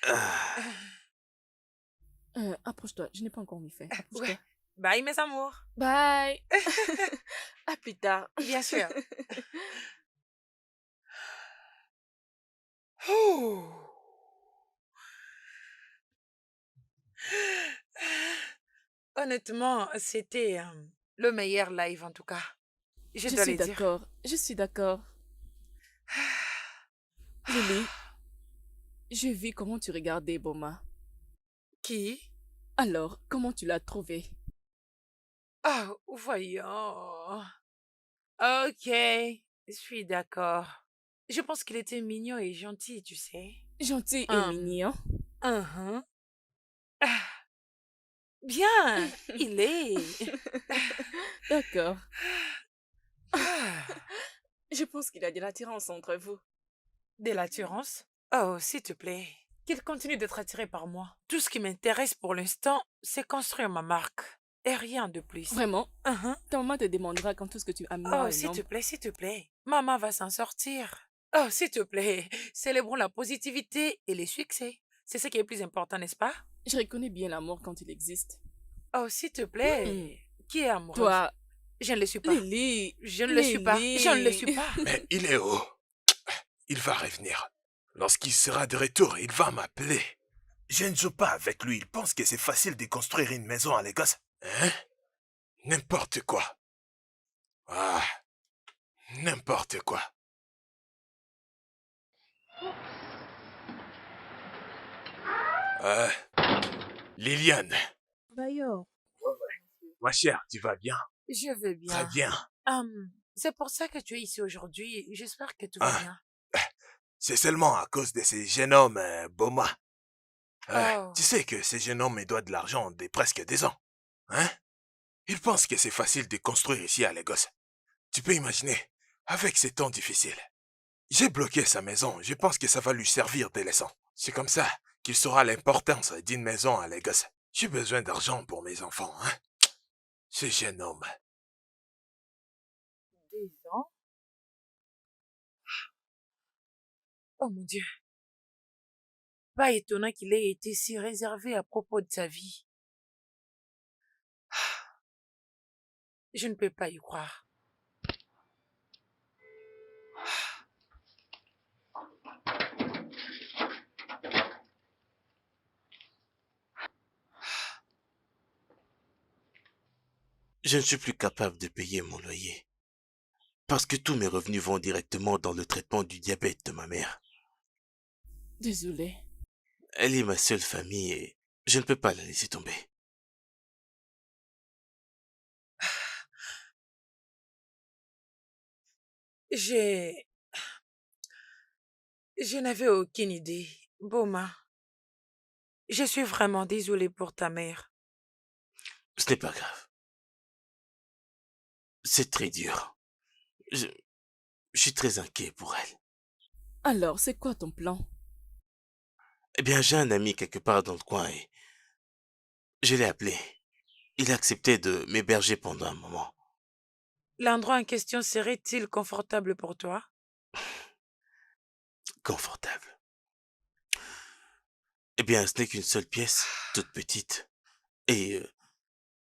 D: Ah,
A: Approche-toi, je n'ai pas encore mis fait. Approche-toi.
B: Ouais. Bye, mes amours.
A: Bye. À plus tard.
B: Bien sûr. Ouh. Honnêtement, c'était le meilleur live en tout cas. Je
A: Je
B: dois
A: suis
B: le dire.
A: d'accord, je suis d'accord. Lily, j'ai vu comment tu regardais Boma.
B: Qui?
A: Alors, comment tu l'as trouvé?
B: Ah, voyons. Ok, je suis d'accord. Je pense qu'il était mignon et gentil, tu sais.
A: Gentil et
B: Hum,
A: mignon.
B: uhum. Ah, bien, il est.
A: D'accord.
B: Ah,
A: Je pense qu'il y a de l'attirance entre vous.
B: de l'attirance? Oh, s'il te plaît, qu'il continue d'être attiré par moi. Tout ce qui m'intéresse pour l'instant, c'est construire ma marque. Et rien de plus.
A: Vraiment,
B: Uhum.
A: ta maman te demandera quand est-ce que tu amèneras
B: Oh,
A: un
B: s'il te
A: homme.
B: plaît, s'il te plaît. Maman va s'en sortir. Oh, s'il te plaît. Célébrons la positivité et les succès. C'est ce qui est le plus important, n'est-ce pas?
A: Je reconnais bien l'amour quand il existe.
B: Oh, s'il te
A: Hmm.
B: plaît. Qui est amoureuse?
A: Toi,
B: Je ne le suis pas.
A: Lily,
B: Je ne le suis pas. Je ne le suis
A: Lily.
B: pas.
F: Mais il est où? Il va revenir. Lorsqu'il sera de retour, il va m'appeler. Je ne joue pas avec lui. Il pense que c'est facile de construire une maison à Lagos. Hein? N'importe quoi. Ah, n'importe quoi. Liliane,
C: Bayo,
F: ma chère, tu vas bien?
B: Je vais
F: Très
B: bien.
F: bien.
B: C'est pour ça que tu es ici aujourd'hui. J'espère que tout va
F: Ah.
B: bien.
F: C'est seulement à cause de ce jeune homme, Boma.
B: Oh.
F: Tu sais que ce jeune homme me doit de l'argent de presque 2 ans. Hein? Il pense que c'est facile de construire ici à Lagos. Tu peux imaginer, avec ces temps difficiles. J'ai bloqué sa maison, je pense que ça va lui servir de leçon. C'est comme ça qu'il saura l'importance d'une maison à Lagos. J'ai besoin d'argent pour mes enfants, hein? Ce jeune homme.
B: 2 ans? Oh mon Dieu. Pas étonnant qu'il ait été si réservé à propos de sa vie. Je ne peux pas y croire.
D: je ne suis plus capable de payer mon loyer. Parce que tous mes revenus vont directement dans le traitement du diabète de ma mère.
A: Désolée.
D: Elle est ma seule famille et je ne peux pas la laisser tomber.
B: Je n'avais aucune idée. Boma, je suis vraiment désolée pour ta mère.
D: Ce n'est pas grave. C'est très dur. Je, je suis très inquiet pour elle.
A: Alors, c'est quoi ton plan?
D: Eh bien, j'ai un ami quelque part dans le coin et je l'ai appelé. Il a accepté de m'héberger pendant un moment.
B: L'endroit en question serait-il confortable pour toi?
D: Confortable. Eh bien, ce n'est qu'une seule pièce, toute petite. Et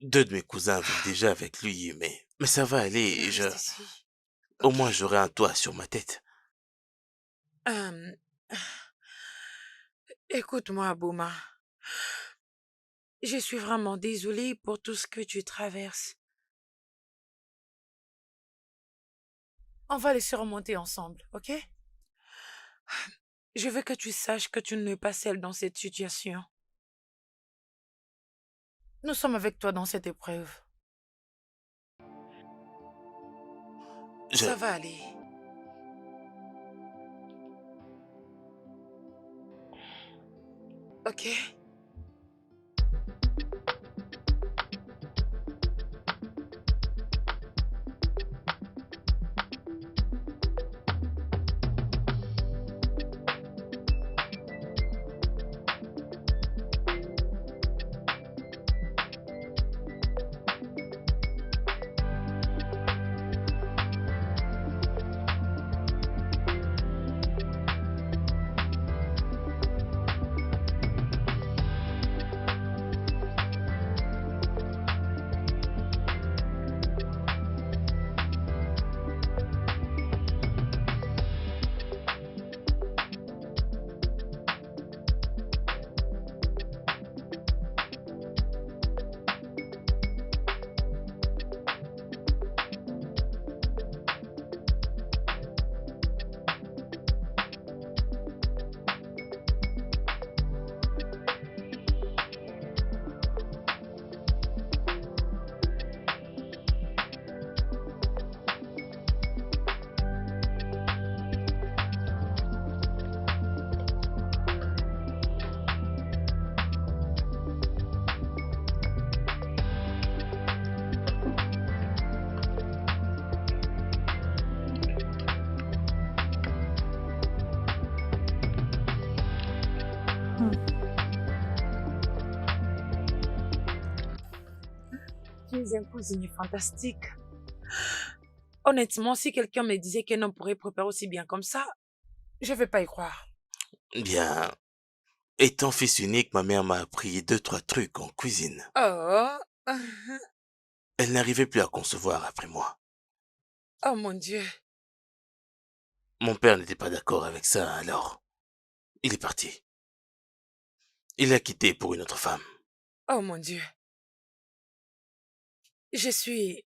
D: 2 de mes cousins vivent déjà avec lui, mais ça va aller et
B: Reste ici.
D: au
B: Ok.
D: moins j'aurai un toit sur ma tête.
B: Euh, Écoute-moi, Bouma. Je suis vraiment désolée pour tout ce que tu traverses. On va les surmonter ensemble, ok? Je veux que tu saches que tu n'es pas seule dans cette situation. Nous sommes avec toi dans cette épreuve.
E: Je...
B: Ça va aller. Ok? Tu es un cousine fantastique. Honnêtement, si quelqu'un me disait qu'un homme pourrait préparer aussi bien comme ça, je ne vais pas y croire.
E: Bien, étant fils unique, ma mère m'a appris 2-3 trucs en cuisine.
B: Oh,
E: Elle n'arrivait plus à concevoir après moi.
B: oh mon Dieu.
E: Mon père n'était pas d'accord avec ça, alors il est parti. Il l'a quitté pour une autre femme.
B: Oh mon Dieu. Je suis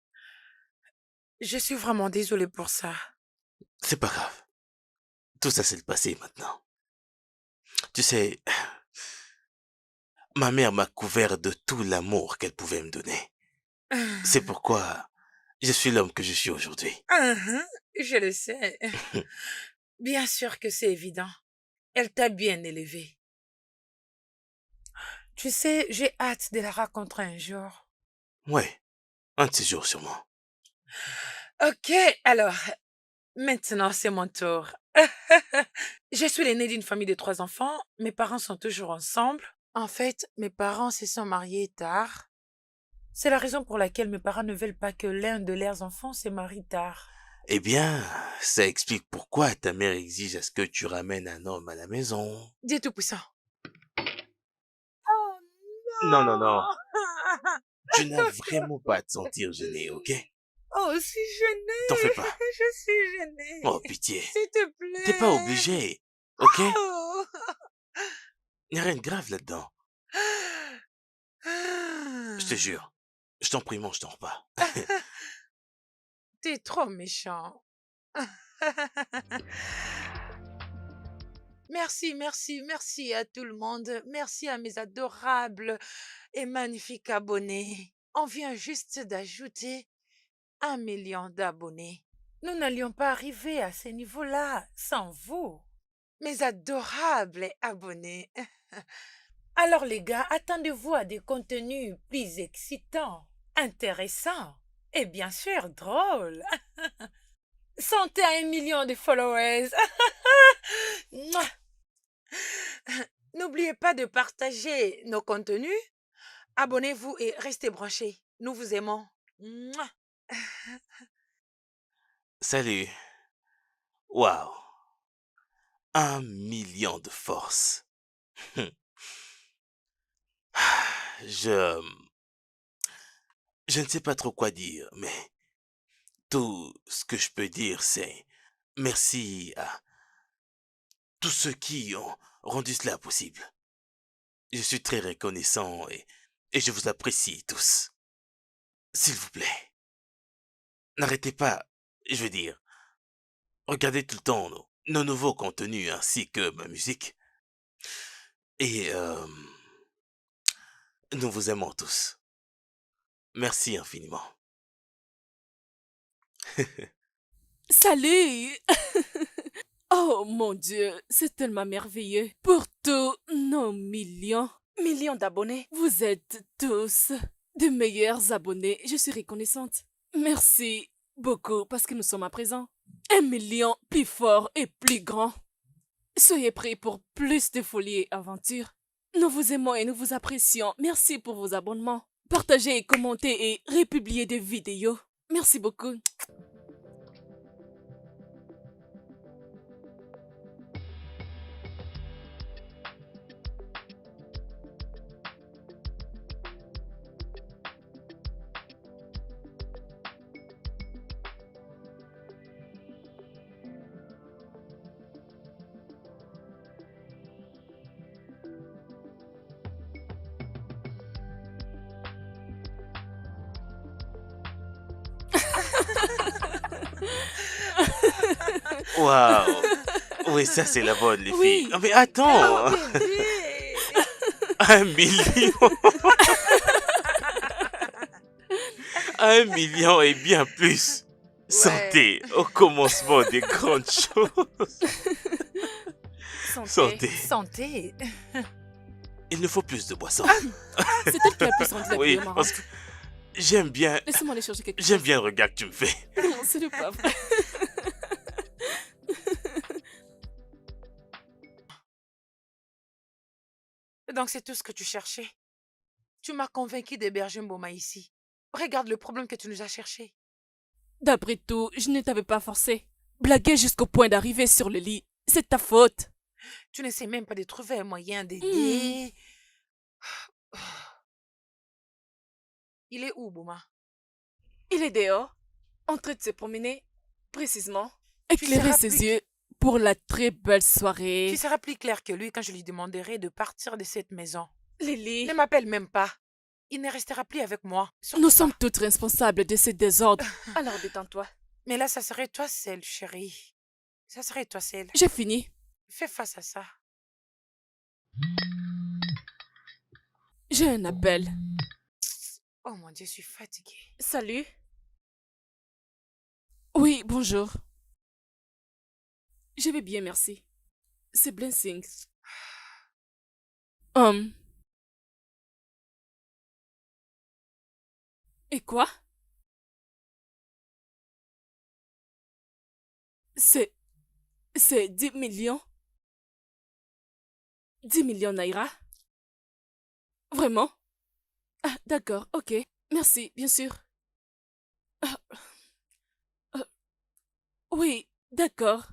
B: vraiment désolée pour ça.
E: C'est pas grave. Tout ça, c'est le passé maintenant. Tu sais, ma mère m'a couvert de tout l'amour qu'elle pouvait me donner. C'est pourquoi je suis l'homme que je suis aujourd'hui.
B: Je le sais. Bien sûr que c'est évident. Elle t'a bien élevé. Tu sais, j'ai hâte de la rencontrer un jour.
E: Ouais, un de ces jours sûrement.
B: Ok, alors, maintenant c'est mon tour. Je suis l'aînée d'une famille de 3 enfants. Mes parents sont toujours ensemble. En fait, mes parents se sont mariés tard. C'est la raison pour laquelle mes parents ne veulent pas que l'un de leurs enfants se marie tard.
E: Eh bien, ça explique pourquoi ta mère exige à ce que tu ramènes un homme à la maison.
B: Dieu Tout-Puissant.
E: Non, non, non. Tu n'as vraiment pas à te sentir gêné, ok?
B: Oh, je suis gênée.
E: T'en fais pas.
B: Je suis gênée.
E: Oh, pitié.
B: S'il te plaît.
E: T'es pas obligé, ok?
B: Oh.
E: Y a rien de grave là-dedans. Je te jure. Je t'en prie, mange ton repas.
B: T'es trop méchant. Merci à tout le monde. Merci à mes adorables et magnifiques abonnés. On vient juste d'ajouter 1 million d'abonnés. Nous n'allions pas arriver à ce niveau-là sans vous, mes adorables abonnés. Alors les gars, attendez-vous à des contenus plus excitants, intéressants et bien sûr drôles. Santé à 1 million de followers. Mouah. N'oubliez pas de partager nos contenus. Abonnez-vous et restez branchés. Nous vous aimons. Mouah.
E: Salut. Waouh. 1 million de force. Je... Je ne sais pas trop quoi dire, mais tout ce que je peux dire, c'est merci à tous ceux qui ont rendu cela possible. je suis très reconnaissant et je vous apprécie tous. S'il vous plaît, n'arrêtez pas, je veux dire, regardez tout le temps nos nouveaux contenus ainsi que ma musique. Et nous vous aimons tous. Merci infiniment.
A: Salut! Oh mon Dieu, c'est tellement merveilleux. Pour tous nos millions d'abonnés, vous êtes tous de meilleurs abonnés. Je suis reconnaissante. Merci beaucoup parce que nous sommes à présent 1 million plus fort et plus grand. Soyez prêts pour plus de folie et aventures. Nous vous aimons et nous vous apprécions. Merci pour vos abonnements. Partagez, commentez et republiez des vidéos. Merci beaucoup.
E: Waouh! Oui, ça c'est la bonne, les
A: Oui.
E: filles. Ah, mais attends!
B: Oh, bébé!
E: 1 million! 1 million et bien plus. Santé au commencement des grandes choses. Santé.
B: Santé.
E: Il nous faut plus de boissons.
A: C'est elle qui a pu sentir la
E: Oui,
A: vidéo marrante.
E: parce que j'aime bien
A: Laissez-moi aller chercher quelque chose.
E: j'aime bien le regard que tu me fais.
A: Non, ce n'est pas vrai.
B: Donc c'est tout ce que tu cherchais. Tu m'as convaincu d'héberger Mboma ici. Regarde le problème que tu nous as cherché.
A: D'après tout, je ne t'avais pas forcé. Blaguer jusqu'au point d'arriver sur le lit, c'est ta faute.
B: Tu n'essaies même pas de trouver un moyen d'aider. Il est où, Bouma?
A: Il est dehors, en train de se promener, précisément,
B: Tu
A: éclairer
B: seras
A: ses
B: plus-
A: yeux pour la très belle soirée.
B: Tu seras plus clair que lui quand je lui demanderai de partir de cette maison.
A: Lily,
B: Ne m'appelle même pas. Il ne restera plus avec moi. Surtout
A: nous
B: pas.
A: sommes toutes responsables de ces désordres. Alors détends-toi.
B: Mais là, ça serait toi seule, chérie. Ça serait toi seule.
A: J'ai fini.
B: Fais face à ça.
A: J'ai un appel.
B: Oh mon Dieu, je suis fatiguée.
A: Salut. Oui, bonjour. Je vais bien, merci. C'est Blessings. Et quoi? C'est 10 millions? 10 millions Naira? Vraiment? Ah, d'accord, ok. Merci, bien sûr. Ah, oui, d'accord.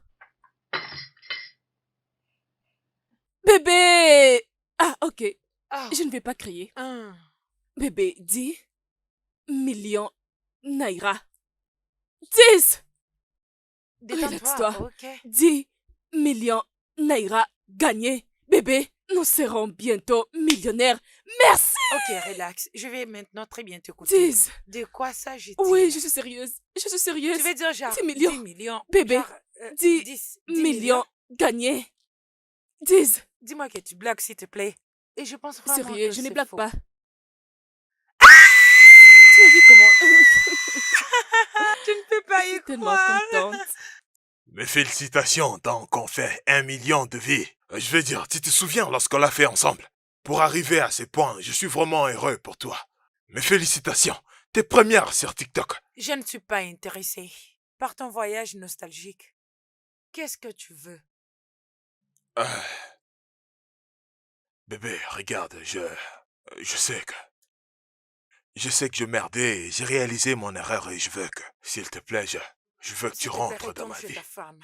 A: Bébé! Ah, ok.
B: Oh,
A: Je ne vais pas crier.
B: hum.
A: Bébé, 10 millions Naira. 10!
B: Détends-toi,
A: Relaxe-toi.
B: ok?
A: 10 millions Naira gagnés. Bébé, nous serons bientôt millionnaires. Merci!
B: Ok, relax. Je vais maintenant très bien t'écouter.
A: 10!
B: De quoi s'agit-il?
A: Oui, je suis sérieuse. Je suis sérieuse.
B: Tu veux dire genre
A: 10 millions.
B: 10 millions.
A: Bébé,
B: Genre,
A: 10
B: 10
A: millions gagnés. 10!
B: Dis-moi que tu blagues, s'il te plaît. Et je pense vraiment
A: Sérieux,
B: que
A: je ne
B: c'est
A: blague
B: faux.
A: pas. Tu as vu comment...
B: Tu ne peux pas
A: Je
B: y
A: suis tellement
B: croire.
A: contente.
F: Mes félicitations tant qu'on fait 1 million de vies. Je veux dire, tu te souviens lorsqu'on l'a fait ensemble? Pour arriver à ce point, je suis vraiment heureux pour toi. Mes félicitations. T'es première sur TikTok.
B: Je ne suis pas intéressée par ton voyage nostalgique. Qu'est-ce que tu veux?
F: Bébé, regarde, je sais que... Je sais que je merdais et j'ai réalisé mon erreur et je veux que, s'il te plaît, je veux que tu
B: S'il te plaît,
F: rentres dans
B: retourne
F: ma
B: chez
F: vie.
B: ta femme.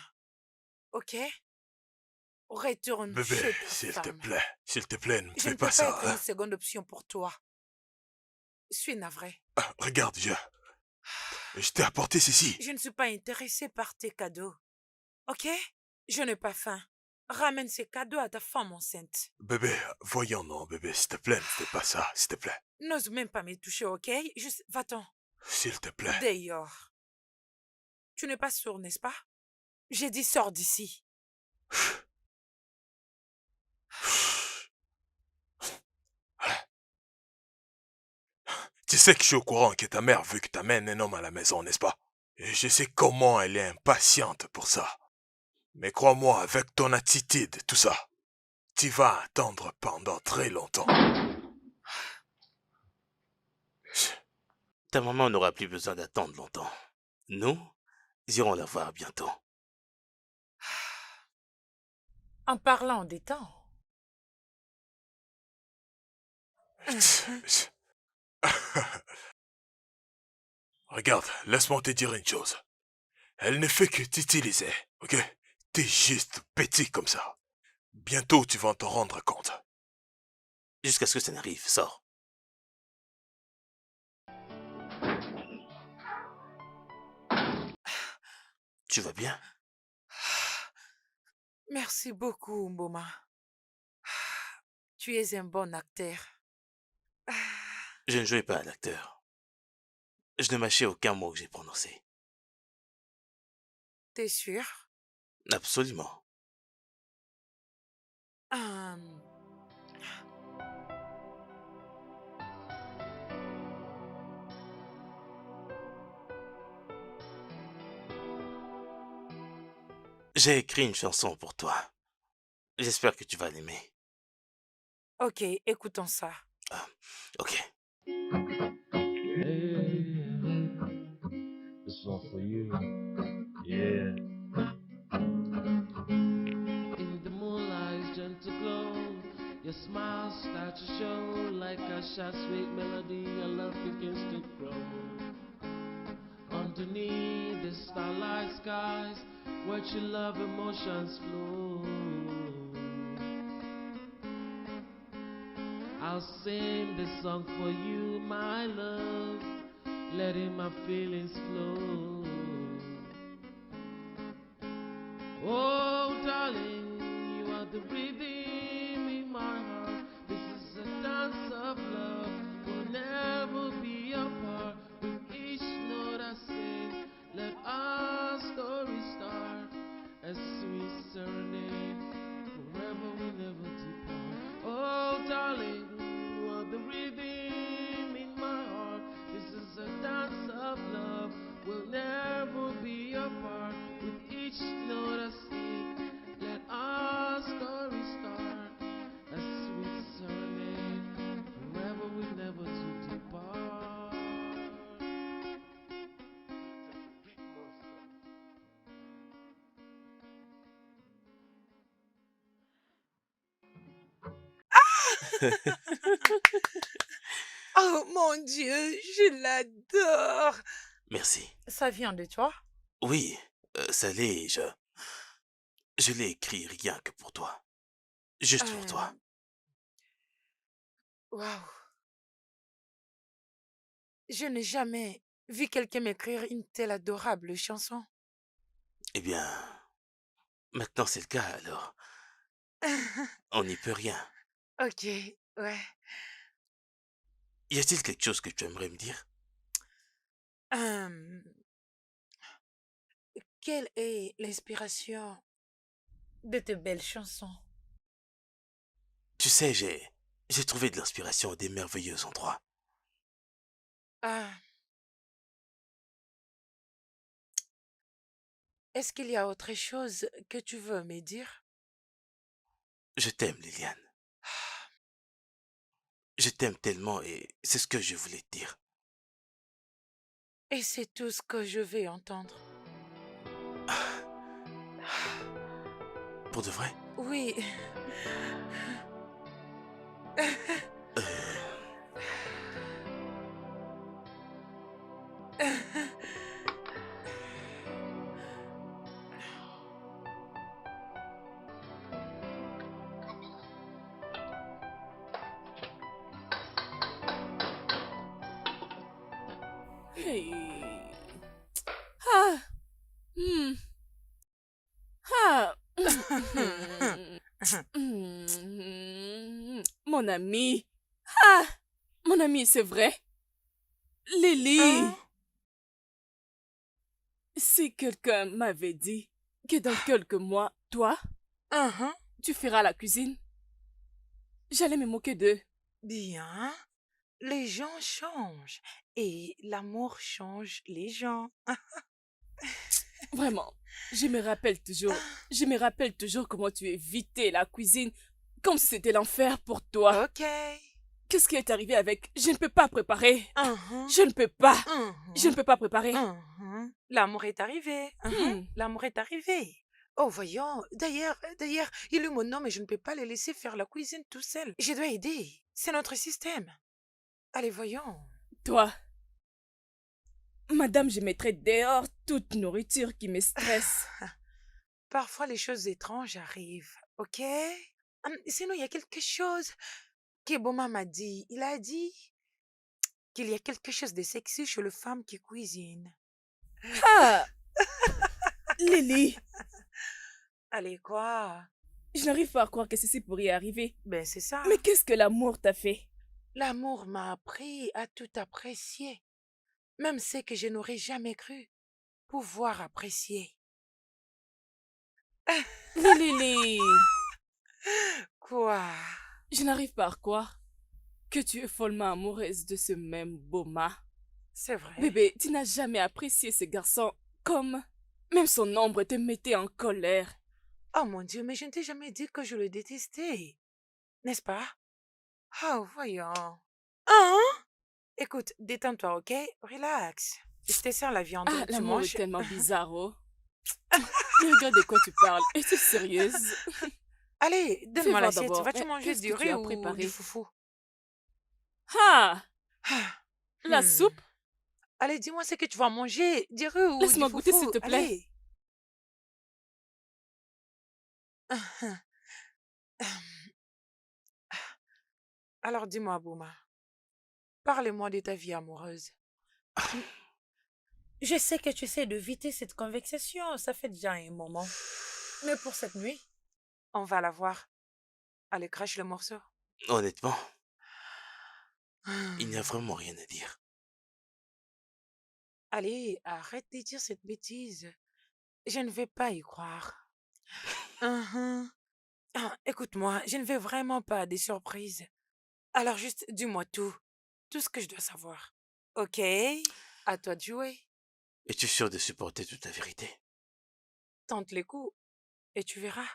B: Ok? Retourne
F: Bébé,
B: chez ta
F: s'il
B: femme.
F: te plaît, ne me
B: Je
F: fais
B: ne peux
F: pas
B: pas
F: ça.
B: être
F: hein.
B: une seconde option pour toi. Je suis navrée.
F: Regarde, je t'ai apporté ceci.
B: Je ne suis pas intéressée par tes cadeaux. Ok? Je n'ai pas faim. Ramène ces cadeaux à ta femme enceinte.
F: Bébé, voyons non, bébé, s'il te plaît, ne fais pas ça, s'il te plaît.
B: N'ose même pas me toucher, ok? Juste, va-t'en.
F: S'il te plaît.
B: D'ailleurs, tu n'es pas sourd, n'est-ce pas? J'ai dit sors d'ici.
F: Tu sais que je suis au courant que ta mère veut que tu amènes un homme à la maison, n'est-ce pas? Et je sais comment elle est impatiente pour ça. Mais crois-moi, avec ton attitude, tout ça, tu vas attendre pendant très longtemps.
E: Ta maman n'aura plus besoin d'attendre longtemps. Nous irons la voir bientôt.
B: En parlant des temps.
F: Regarde, laisse-moi te dire une chose. Elle ne fait que t'utiliser, ok? T'es juste petit comme ça. Bientôt tu vas t'en rendre compte.
E: Jusqu'à ce que ça n'arrive, sors. Tu vas bien?
B: Merci beaucoup, Mboma. Tu es un bon acteur.
E: Je ne jouais pas à l'acteur. Je ne mâchais aucun mot que j'ai prononcé.
B: T'es sûr?
E: Absolument.
B: Hum,
E: J'ai écrit une chanson pour toi. J'espère que tu vas l'aimer.
B: ok, écoutons ça.
E: Ok.
H: This one for you. Yeah. In the moonlight's gentle glow, your smile starts to show like a shot sweet melody. Your love begins to grow. Underneath the starlight skies, where your love emotions flow. I'll sing this song for you, my love, letting my feelings flow. Oh, darling, you are the rhythm in my heart. This is a dance of love, we'll never be apart. With each note I sing, let our story start. A sweet serenade, forever we never depart. Oh, darling, you are the rhythm in my heart. This is a dance of love, we'll never be apart. With each note I sing, let our story start. A sweet serenade, forever we never to depart.
B: Oh mon Dieu, je l'adore.
E: Merci.
B: Ça vient de toi?
E: Oui, ça l'est. Je l'ai écrit rien que pour toi. Juste pour toi.
B: Waouh. Je n'ai jamais vu quelqu'un m'écrire une telle adorable chanson.
E: Eh bien, maintenant c'est le cas alors. On n'y peut rien.
B: Ok, ouais.
E: Y a-t-il quelque chose que tu aimerais me dire?
B: Hum, Quelle est l'inspiration de tes belles chansons?
E: Tu sais, j'ai trouvé de l'inspiration à des merveilleux endroits.
B: Ah, est-ce qu'il y a autre chose que tu veux me dire?
E: Je t'aime, Liliane. Je t'aime tellement et c'est ce que je voulais te dire.
B: Et c'est tout ce que je vais entendre.
E: Pour de vrai?
B: Oui.
E: Euh,
A: Hey. Ah. Hmm. Ah. mon ami. Ah, mon ami, c'est vrai. Lily,
B: Hein?
A: si quelqu'un m'avait dit que dans quelques mois, toi,
B: Mhm.
A: tu feras la cuisine, j'allais me moquer d'eux.
B: Bien. Les gens changent et l'amour change les gens.
A: Vraiment, je me rappelle toujours comment tu évitais la cuisine comme si c'était l'enfer pour toi.
B: Ok.
A: Qu'est-ce qui est arrivé avec je ne peux pas préparer.
B: Mhm.
A: Je ne peux pas. Je ne
B: Mhm.
A: peux pas préparer.
B: L'amour est arrivé.
A: Hmm.
B: L'amour est arrivé. Oh, voyons. D'ailleurs, il est mon nom, mais je ne peux pas le laisser faire la cuisine tout seul. Je dois aider. C'est notre système. Allez, voyons.
A: Toi, madame, je mettrai dehors toute nourriture qui me stresse.
B: Parfois, les choses étranges arrivent, ok? Sinon, il y a quelque chose qu'Eboma m'a dit. Il a dit qu'il y a quelque chose de sexy chez les femmes qui cuisinent.
A: Ah, Lily,
B: Allez, quoi?
A: je n'arrive pas à croire que ceci pourrait arriver.
B: Ben, c'est ça.
A: Mais qu'est-ce que l'amour t'a fait?
B: L'amour m'a appris à tout apprécier, même ce que je n'aurais jamais cru pouvoir apprécier.
A: Lily,
B: Quoi?
A: je n'arrive pas à croire que tu es follement amoureuse de ce même Boma.
B: C'est vrai.
A: Bébé, tu n'as jamais apprécié ce garçon comme... Même son ombre te mettait en colère.
B: Oh mon Dieu, mais je ne t'ai jamais dit que je le détestais, n'est-ce pas? Oh, voyons. Hein? Écoute, détends-toi, ok? Relax. Je te sers la viande.
A: Ah,
B: Tu
A: l'amour est
B: manges?
A: tellement bizarre, oh. Mais regarde de quoi tu parles. Es-tu sérieuse?
B: Allez,
A: Fais
B: donne-moi
A: voir
B: l'assiette.
A: d'abord.
B: Vas-tu manger
A: Qu'est-ce
B: du
A: que tu
B: riz
A: as
B: ou
A: préparé?
B: du foufou?
A: Ah,
B: Ah,
A: la
B: hmm.
A: soupe?
B: Allez, dis-moi ce que tu vas manger. Du riz ou du
A: Laisse-moi goûter, s'il
B: foufou?
A: te plaît.
B: Allez. Alors dis-moi, Bouma, parle-moi de ta vie amoureuse. Hmm, Je sais que tu essaies d'éviter cette conversation, ça fait déjà un moment. Mais pour cette nuit, on va la voir. Allez, crache le morceau.
E: Honnêtement, il n'y a
B: Hmm.
E: vraiment rien à dire.
B: Allez, arrête de dire cette bêtise. Je ne vais pas y croire. Mhm. Écoute-moi, je ne veux vraiment pas des surprises. Alors juste dis-moi tout ce que je dois savoir. Ok? À toi de jouer.
E: Es-tu sûr de supporter toute la vérité?
B: Tente les coups et tu verras.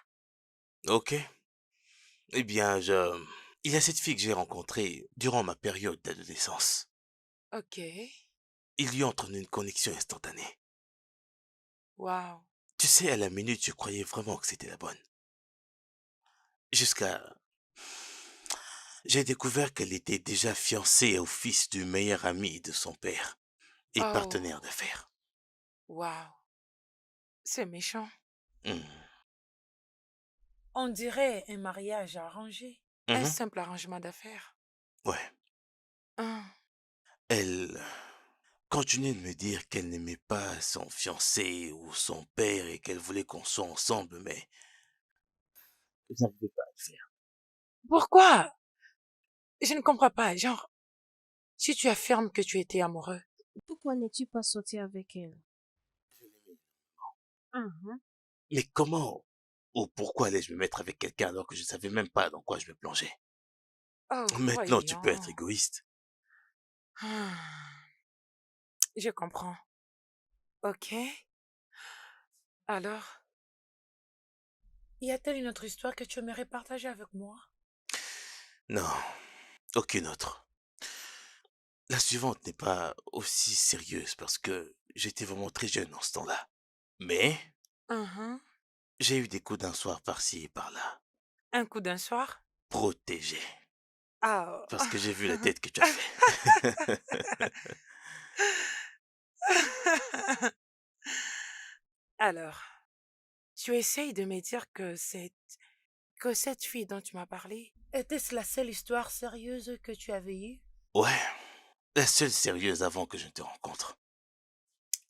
E: Ok. Eh bien, il y a cette fille que j'ai rencontrée durant ma période d'adolescence.
B: Ok.
E: Il y a entre nous une connexion instantanée.
B: Waouh.
E: Tu sais, à la minute, je croyais vraiment que c'était la bonne. Jusqu'à... J'ai découvert qu'elle était déjà fiancée au fils du meilleur ami de son père et
B: Oh.
E: partenaire d'affaires.
B: Waouh. C'est méchant.
E: Hmm.
B: On dirait un mariage arrangé. Un
E: Mhm.
B: simple arrangement d'affaires.
E: Ouais.
B: Hum.
E: Elle continuait de me dire qu'elle n'aimait pas son fiancé ou son père et qu'elle voulait qu'on soit ensemble, mais je n'arrivais pas à le faire.
B: Pourquoi? Je ne comprends pas. Genre, si tu affirmes que tu étais amoureux.
C: Pourquoi n'es-tu pas sorti avec elle?
B: Mhm.
E: Mais comment ou pourquoi allais-je me mettre avec quelqu'un alors que je ne savais même pas dans quoi je me plongeais?
B: Oh,
E: Maintenant, tu peux être
B: voyons.
E: égoïste.
B: Ah, je comprends. Ok. Alors, y a-t-il une autre histoire que tu aimerais partager avec moi?
E: Non, aucune autre. La suivante n'est pas aussi sérieuse parce que j'étais vraiment très jeune en ce temps-là. Mais
B: Mhm.
E: j'ai eu des coups d'un soir par-ci et par-là.
B: Un coup d'un soir?
E: Protégé.
B: Ah.
E: Parce que j'ai vu la tête que tu as fait.
B: Alors, tu essayes de me dire que cette fille dont tu m'as parlé, était-ce la seule histoire sérieuse que tu avais eue?
E: Ouais, la seule sérieuse avant que je ne te rencontre.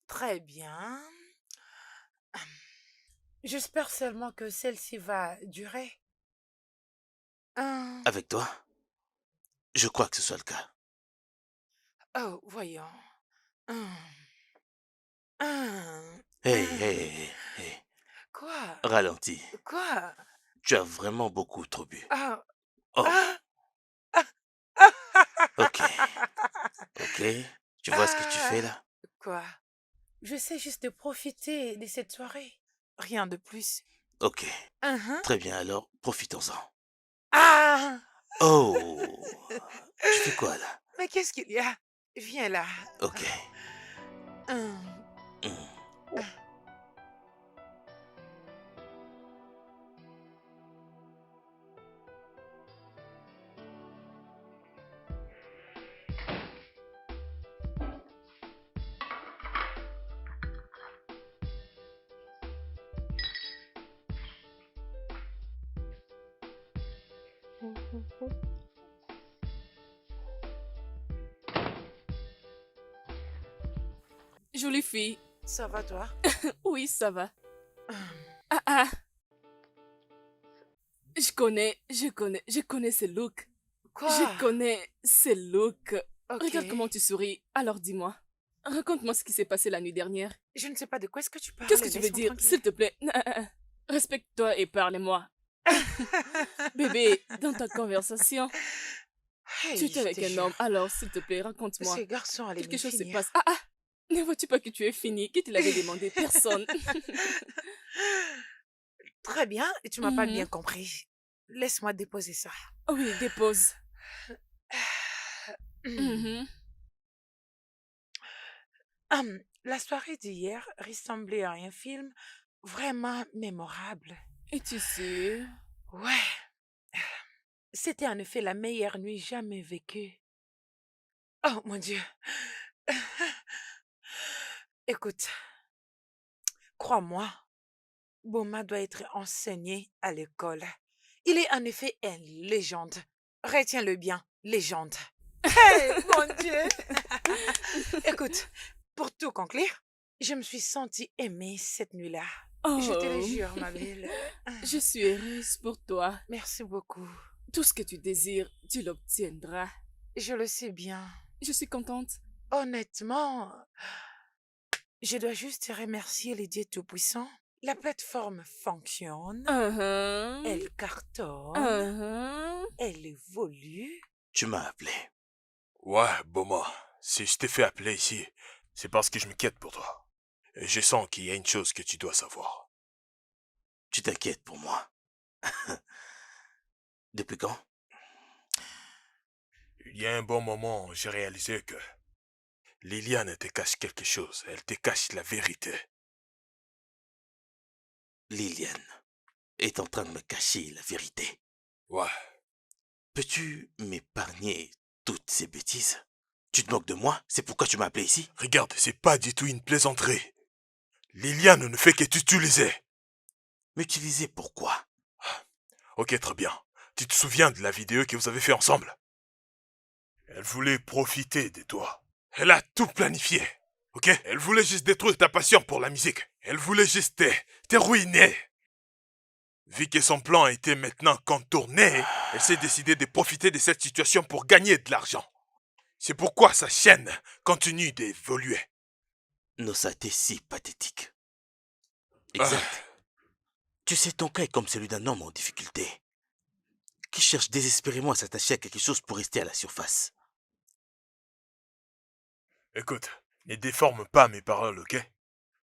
B: Très bien. J'espère seulement que celle-ci va durer. Hum,
E: Avec toi? Je crois que ce soit le cas.
B: Oh, voyons. Hum, hum,
E: Hey,
B: hum.
E: hey, hey, hey.
B: Quoi?
E: Ralentis.
B: Quoi?
E: Tu as vraiment beaucoup trop bu.
B: Ah,
E: Oh,
B: ah,
E: ok. Ok. Tu vois ce que tu fais
B: ah.
E: là?
B: Quoi? Je sais juste de profiter de cette soirée. Rien de plus.
E: Ok.
B: Mhm.
E: Très bien, alors profitons-en.
B: Ah!
E: Oh, tu fais quoi là?
B: Mais qu'est-ce qu'il y a? Viens là.
E: Ok.
B: Hum,
E: Hmm.
B: ah.
A: Jolie fille.
B: Ça va toi?
A: Oui, ça va.
B: Hum.
A: Ah ah. Je connais ce look.
B: Quoi?
A: Je connais ce look.
B: Ok.
A: Regarde comment tu souris. Alors dis-moi. Raconte-moi ce qui s'est passé la nuit dernière.
B: Je ne sais pas de quoi est-ce que tu parles.
A: Qu'est-ce que tu veux
B: Laisse-moi
A: dire?
B: tranquille.
A: S'il te plaît. Respecte-toi et parle-moi. Bébé, dans ta conversation, tu
B: Hey,
A: étais
B: je
A: avec
B: te
A: un homme.
B: jure.
A: Alors, s'il te plaît, raconte-moi.
B: Ce garçon allait
A: Quelque
B: me
A: chose se
B: finir.
A: passe. Ah ah. Ne vois-tu pas que tu es fini? Qui te l'avait demandé? Personne.
B: Très bien, tu m'as pas bien
A: Mhm.
B: compris. Laisse-moi déposer ça.
A: Oui, dépose.
B: Hum.
A: Mhm.
B: La soirée d'hier ressemblait à un film vraiment mémorable.
A: Es-tu sûr?
B: Ouais, c'était en effet la meilleure nuit jamais vécue. Oh mon Dieu. Écoute, crois-moi, Boma doit être enseigné à l'école. Il est en effet une légende. Retiens-le bien, légende. Hey, mon Dieu. Écoute, pour tout conclure, je me suis sentie aimée cette nuit-là. Je te le
A: Oh,
B: jure, ma belle.
A: je suis heureuse pour toi.
B: Merci beaucoup.
A: Tout ce que tu désires, tu l'obtiendras.
B: Je le sais bien.
A: Je suis contente.
B: Honnêtement, je dois juste remercier les dieux tout-puissants. La plateforme fonctionne,
A: Uh-huh.
B: elle cartonne,
A: Uh-huh.
B: elle évolue.
E: Tu m'as appelé.
F: Ouais, Boma, si je t'ai fait appeler ici, c'est parce que je m'inquiète pour toi. Et je sens qu'il y a une chose que tu dois savoir.
E: Tu t'inquiètes pour moi. Depuis quand?
F: Il y a un bon moment, j'ai réalisé que Liliane te cache quelque chose. Elle te cache la vérité.
E: Liliane est en train de me cacher la vérité.
F: Ouais.
E: Peux-tu m'épargner toutes ces bêtises? Tu te moques de moi? C'est pourquoi tu m'as appelé ici?
F: Regarde, c'est pas du tout une plaisanterie. Liliane ne fait que t'utiliser.
E: M'utiliser pourquoi?
F: Ok, très bien. Tu te souviens de la vidéo que vous avez fait ensemble? Elle voulait profiter de toi. Elle a tout planifié. Ok? Elle voulait juste détruire ta passion pour la musique. Elle voulait juste te ruiner. Vu que son plan était maintenant contourné, elle s'est décidée de profiter de cette situation pour gagner de l'argent. C'est pourquoi sa chaîne continue d'évoluer.
E: Nossa, t'es si pathétique.
F: Ah,
E: Exact. Tu sais, ton cas est comme celui d'un homme en difficulté, qui cherche désespérément à s'attacher à quelque chose pour rester à la surface.
F: écoute, ne déforme pas mes paroles, ok?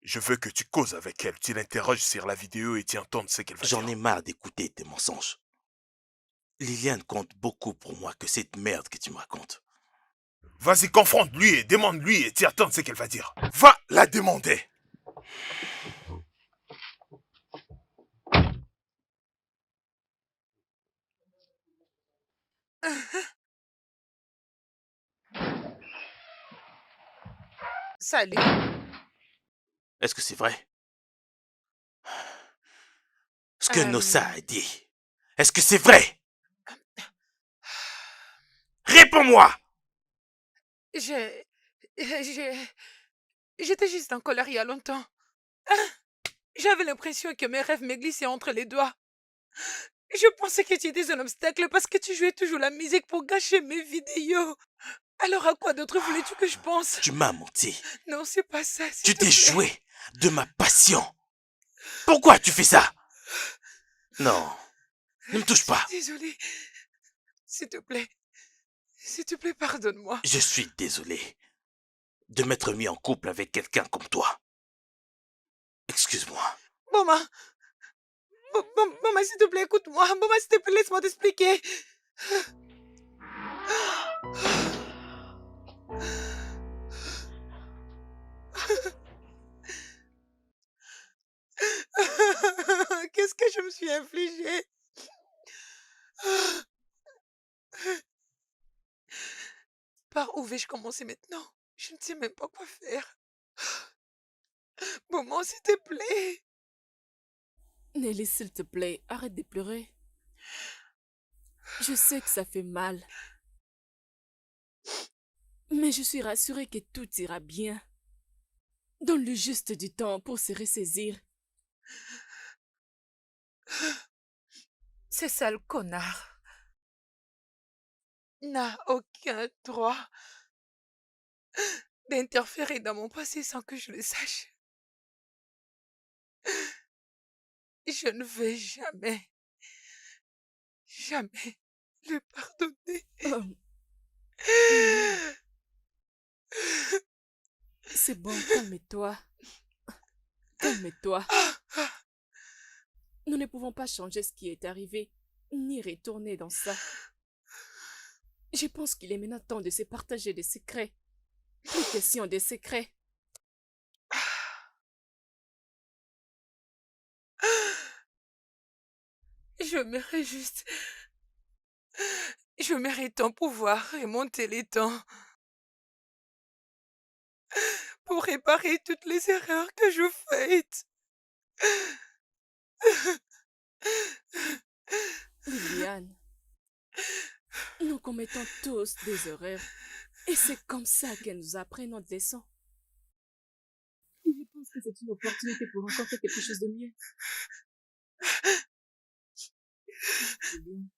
F: Je veux que tu causes avec elle, tu l'interroges sur la vidéo et tu entendes ce qu'elle va dire.
E: J'en ai marre d'écouter tes mensonges. Liliane compte beaucoup pour moi que cette merde que tu me racontes.
F: Vas-y, confronte-lui et demande-lui et tu attends ce qu'elle va dire. Va la demander.
B: Salut.
E: Est-ce que c'est vrai? Ce que Nossa a dit. Est-ce que c'est vrai? Réponds-moi!
B: Je... J'étais juste en colère il y a longtemps. J'avais l'impression que mes rêves me glissaient entre les doigts. Je pensais que tu étais un obstacle parce que tu jouais toujours la musique pour gâcher mes vidéos. Alors à quoi d'autre voulais-tu que je pense?
E: Tu m'as menti.
B: Non, c'est pas ça,
E: Tu
B: s'il te
E: t'es
B: plaît.
E: joué de ma passion. Pourquoi tu fais ça? Non, ne me touche pas.
B: Désolée. S'il te plaît. S'il te plaît, pardonne-moi.
E: Je suis désolé de m'être mis en couple avec quelqu'un comme toi. Excuse-moi.
B: Boma. Boma, s'il te plaît, écoute-moi. Boma, s'il te plaît, laisse-moi t'expliquer. Qu'est-ce que je me suis infligé? Par où vais-je commencer maintenant? Je ne sais même pas quoi faire. Maman, s'il te plaît.
A: Nelly, s'il te plaît, arrête de pleurer. Je sais que ça fait mal. Mais je suis rassurée que tout ira bien. Donne le juste du temps pour se ressaisir.
B: Ce sale connard n'a aucun droit d'interférer dans mon passé sans que je le sache. Je ne vais jamais, jamais le pardonner.
A: Oh, c'est bon, calme-toi. Calme-toi. Nous ne pouvons pas changer ce qui est arrivé, ni retourner dans ça. Je pense qu'il est maintenant temps de se partager des secrets. Plus question des secrets.
B: Je mérite ton pouvoir remonter les temps pour réparer toutes les erreurs que je fais.
A: Liliane, nous commettons tous des erreurs. Et c'est comme ça que nous apprenons notre leçon. Et je pense que c'est une opportunité pour rencontrer quelque chose de mieux. Liliane,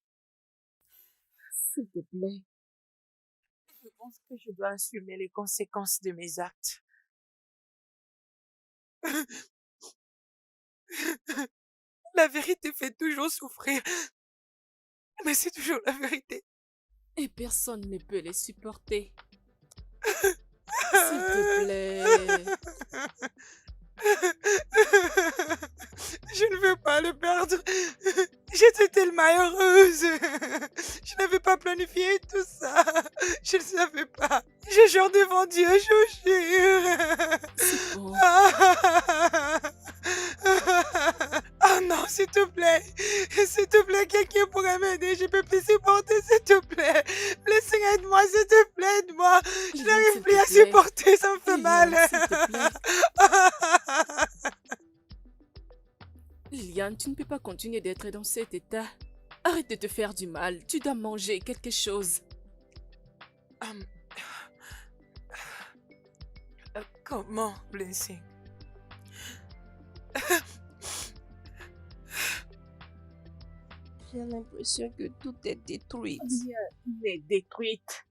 A: s'il te plaît.
B: Je pense que je dois assumer les conséquences de mes actes. La vérité fait toujours souffrir, mais c'est toujours la vérité.
A: Et personne ne peut les supporter. S'il te plaît.
B: Je ne veux pas le perdre. J'étais tellement heureuse. Je n'avais pas planifié tout ça. Je ne savais pas. Je jure devant Dieu, je jure.
A: C'est bon.
B: Oh non, s'il te plaît. S'il te plaît, quelqu'un pourrait m'aider. Je peux plus supporter, s'il te plaît. Blessing, aide-moi, s'il te plaît, aide-moi. Je
A: Liliane,
B: n'arrive
A: s'il
B: plus
A: te
B: à
A: plaît.
B: supporter, ça me fait
A: Liliane,
B: mal.
A: s'il te plaît. Liliane, tu ne peux pas continuer d'être dans cet état. Arrête de te faire du mal. Tu dois manger quelque chose.
B: Comment, Blessing?
C: J'ai l'impression que tout est détruit.
A: est détruite.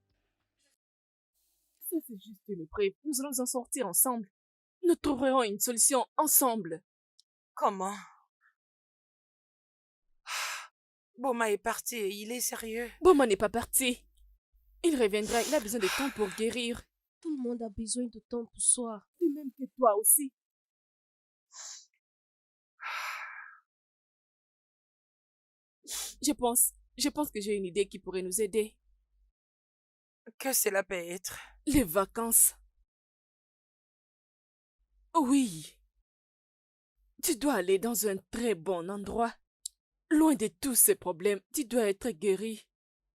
A: Ça, c'est juste une preuve. Nous allons en sortir ensemble. Nous trouverons une solution ensemble.
B: Comment? Boma est parti et il est sérieux.
A: Boma n'est pas parti. Il reviendra. Il a besoin de temps pour guérir.
C: Tout le monde a besoin de temps pour soi.
A: De même que toi aussi. Je pense que j'ai une idée qui pourrait nous aider.
B: Que cela peut être?
A: Les vacances. Oui. Tu dois aller dans un très bon endroit. Loin de tous ces problèmes, tu dois être guéri.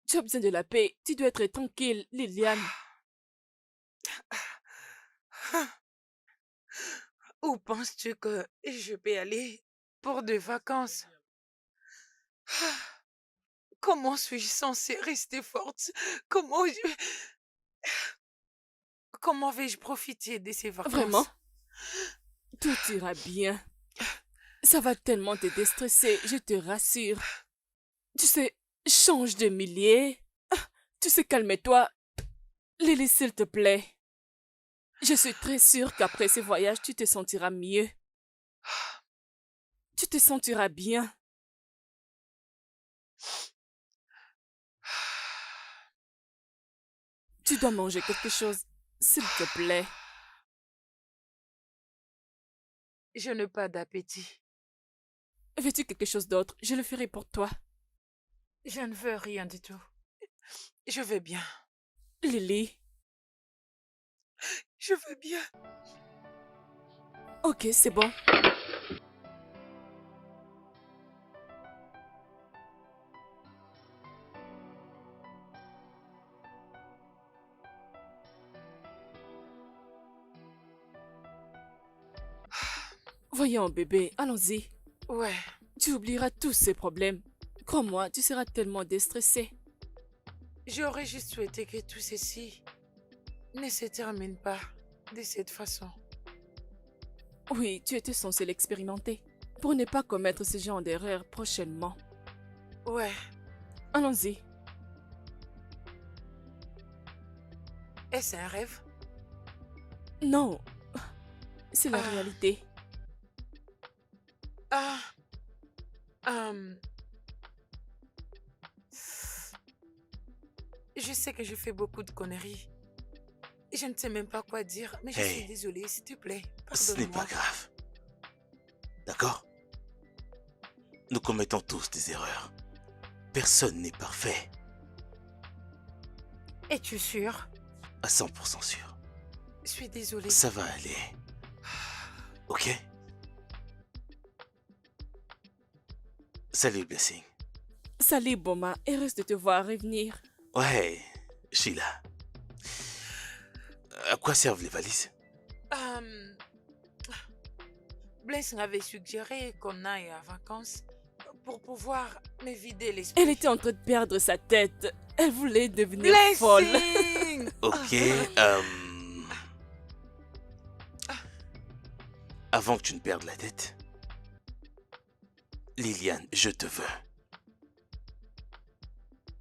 A: Tu as besoin de la paix. Tu dois être tranquille, Liliane.
B: Où penses-tu que je peux aller pour des vacances? Comment suis-je censée rester forte? Comment vais-je profiter de ces vacances?
A: Vraiment? Tout ira bien. Ça va tellement te déstresser, je te rassure. Tu sais, change de millier. Tu sais, calme-toi. Lily, s'il te plaît. Je suis très sûre qu'après ce voyage, tu te sentiras mieux. Tu te sentiras bien. Tu dois manger quelque chose, s'il te plaît.
B: Je n'ai pas d'appétit.
A: Veux-tu quelque chose d'autre? Je le ferai pour toi.
B: Je ne veux rien du tout. Je vais bien.
A: Lily.
B: Je vais bien.
A: Ok, c'est bon. Voyons, bébé, allons-y.
B: Ouais.
A: Tu oublieras tous ces problèmes. Crois-moi, tu seras tellement déstressé.
B: J'aurais juste souhaité que tout ceci ne se termine pas de cette façon.
A: Oui, tu étais censé l'expérimenter pour ne pas commettre ce genre d'erreur prochainement.
B: Ouais.
A: Allons-y.
B: Est-ce un rêve?
A: Non, c'est la
B: Ah.
A: réalité.
B: Ah. Je sais que je fais beaucoup de conneries. Je ne sais même pas quoi dire, mais je suis
E: Hey.
B: désolée, s'il te plaît.
E: Ce n'est pas
B: Pardonne-moi.
E: grave. D'accord? Nous commettons tous des erreurs. Personne n'est parfait.
B: Es-tu sûr?
E: À 100% sûr.
B: Je suis désolée.
E: Ça va aller. Ok? Salut, Blessing.
A: Salut, Boma, heureuse de te voir revenir.
E: Ouais, Sheila. À quoi servent les valises?
B: Blaise m'avait suggéré qu'on aille en vacances pour pouvoir me vider l'esprit.
A: Elle était en train de perdre sa tête. Elle voulait devenir folle.
B: Blessing!
E: Ok, avant que tu ne perdes la tête, Liliane, je te veux.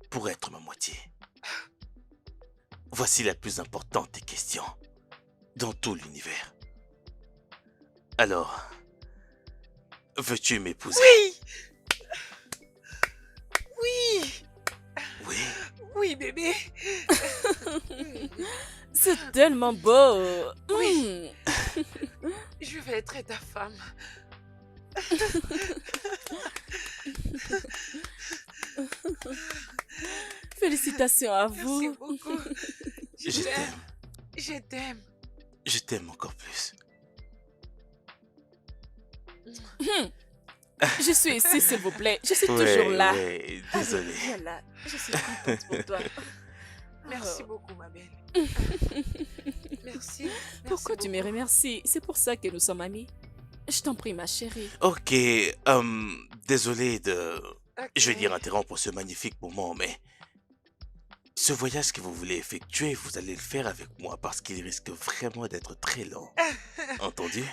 E: Pour être ma moitié. Voici la plus importante des questions dans tout l'univers. Alors, veux-tu m'épouser?
B: Oui! Oui!
E: Oui.
B: Oui, bébé!
A: C'est tellement beau.
B: Oui.
A: Hmm.
B: Je vais être ta femme.
A: Félicitations à
B: Merci
A: vous.
B: beaucoup.
E: Je t'aime.
B: Je t'aime.
E: Je t'aime encore plus.
A: Je suis ici, s'il vous plaît. Je suis
E: Ouais,
A: toujours là.
E: ouais, désolé.
A: Viens là. Je suis contente pour toi.
B: Merci
A: Oh.
B: beaucoup, ma belle. Merci.
A: Pourquoi tu me
B: beaucoup.
A: remercies? C'est pour ça que nous sommes amis. Je t'en prie, ma chérie.
E: Ok, désolé de,
B: Ok.
E: je vais dire, interrompre ce magnifique moment, mais ce voyage que vous voulez effectuer, vous allez le faire avec moi parce qu'il risque vraiment d'être très long. Entendu?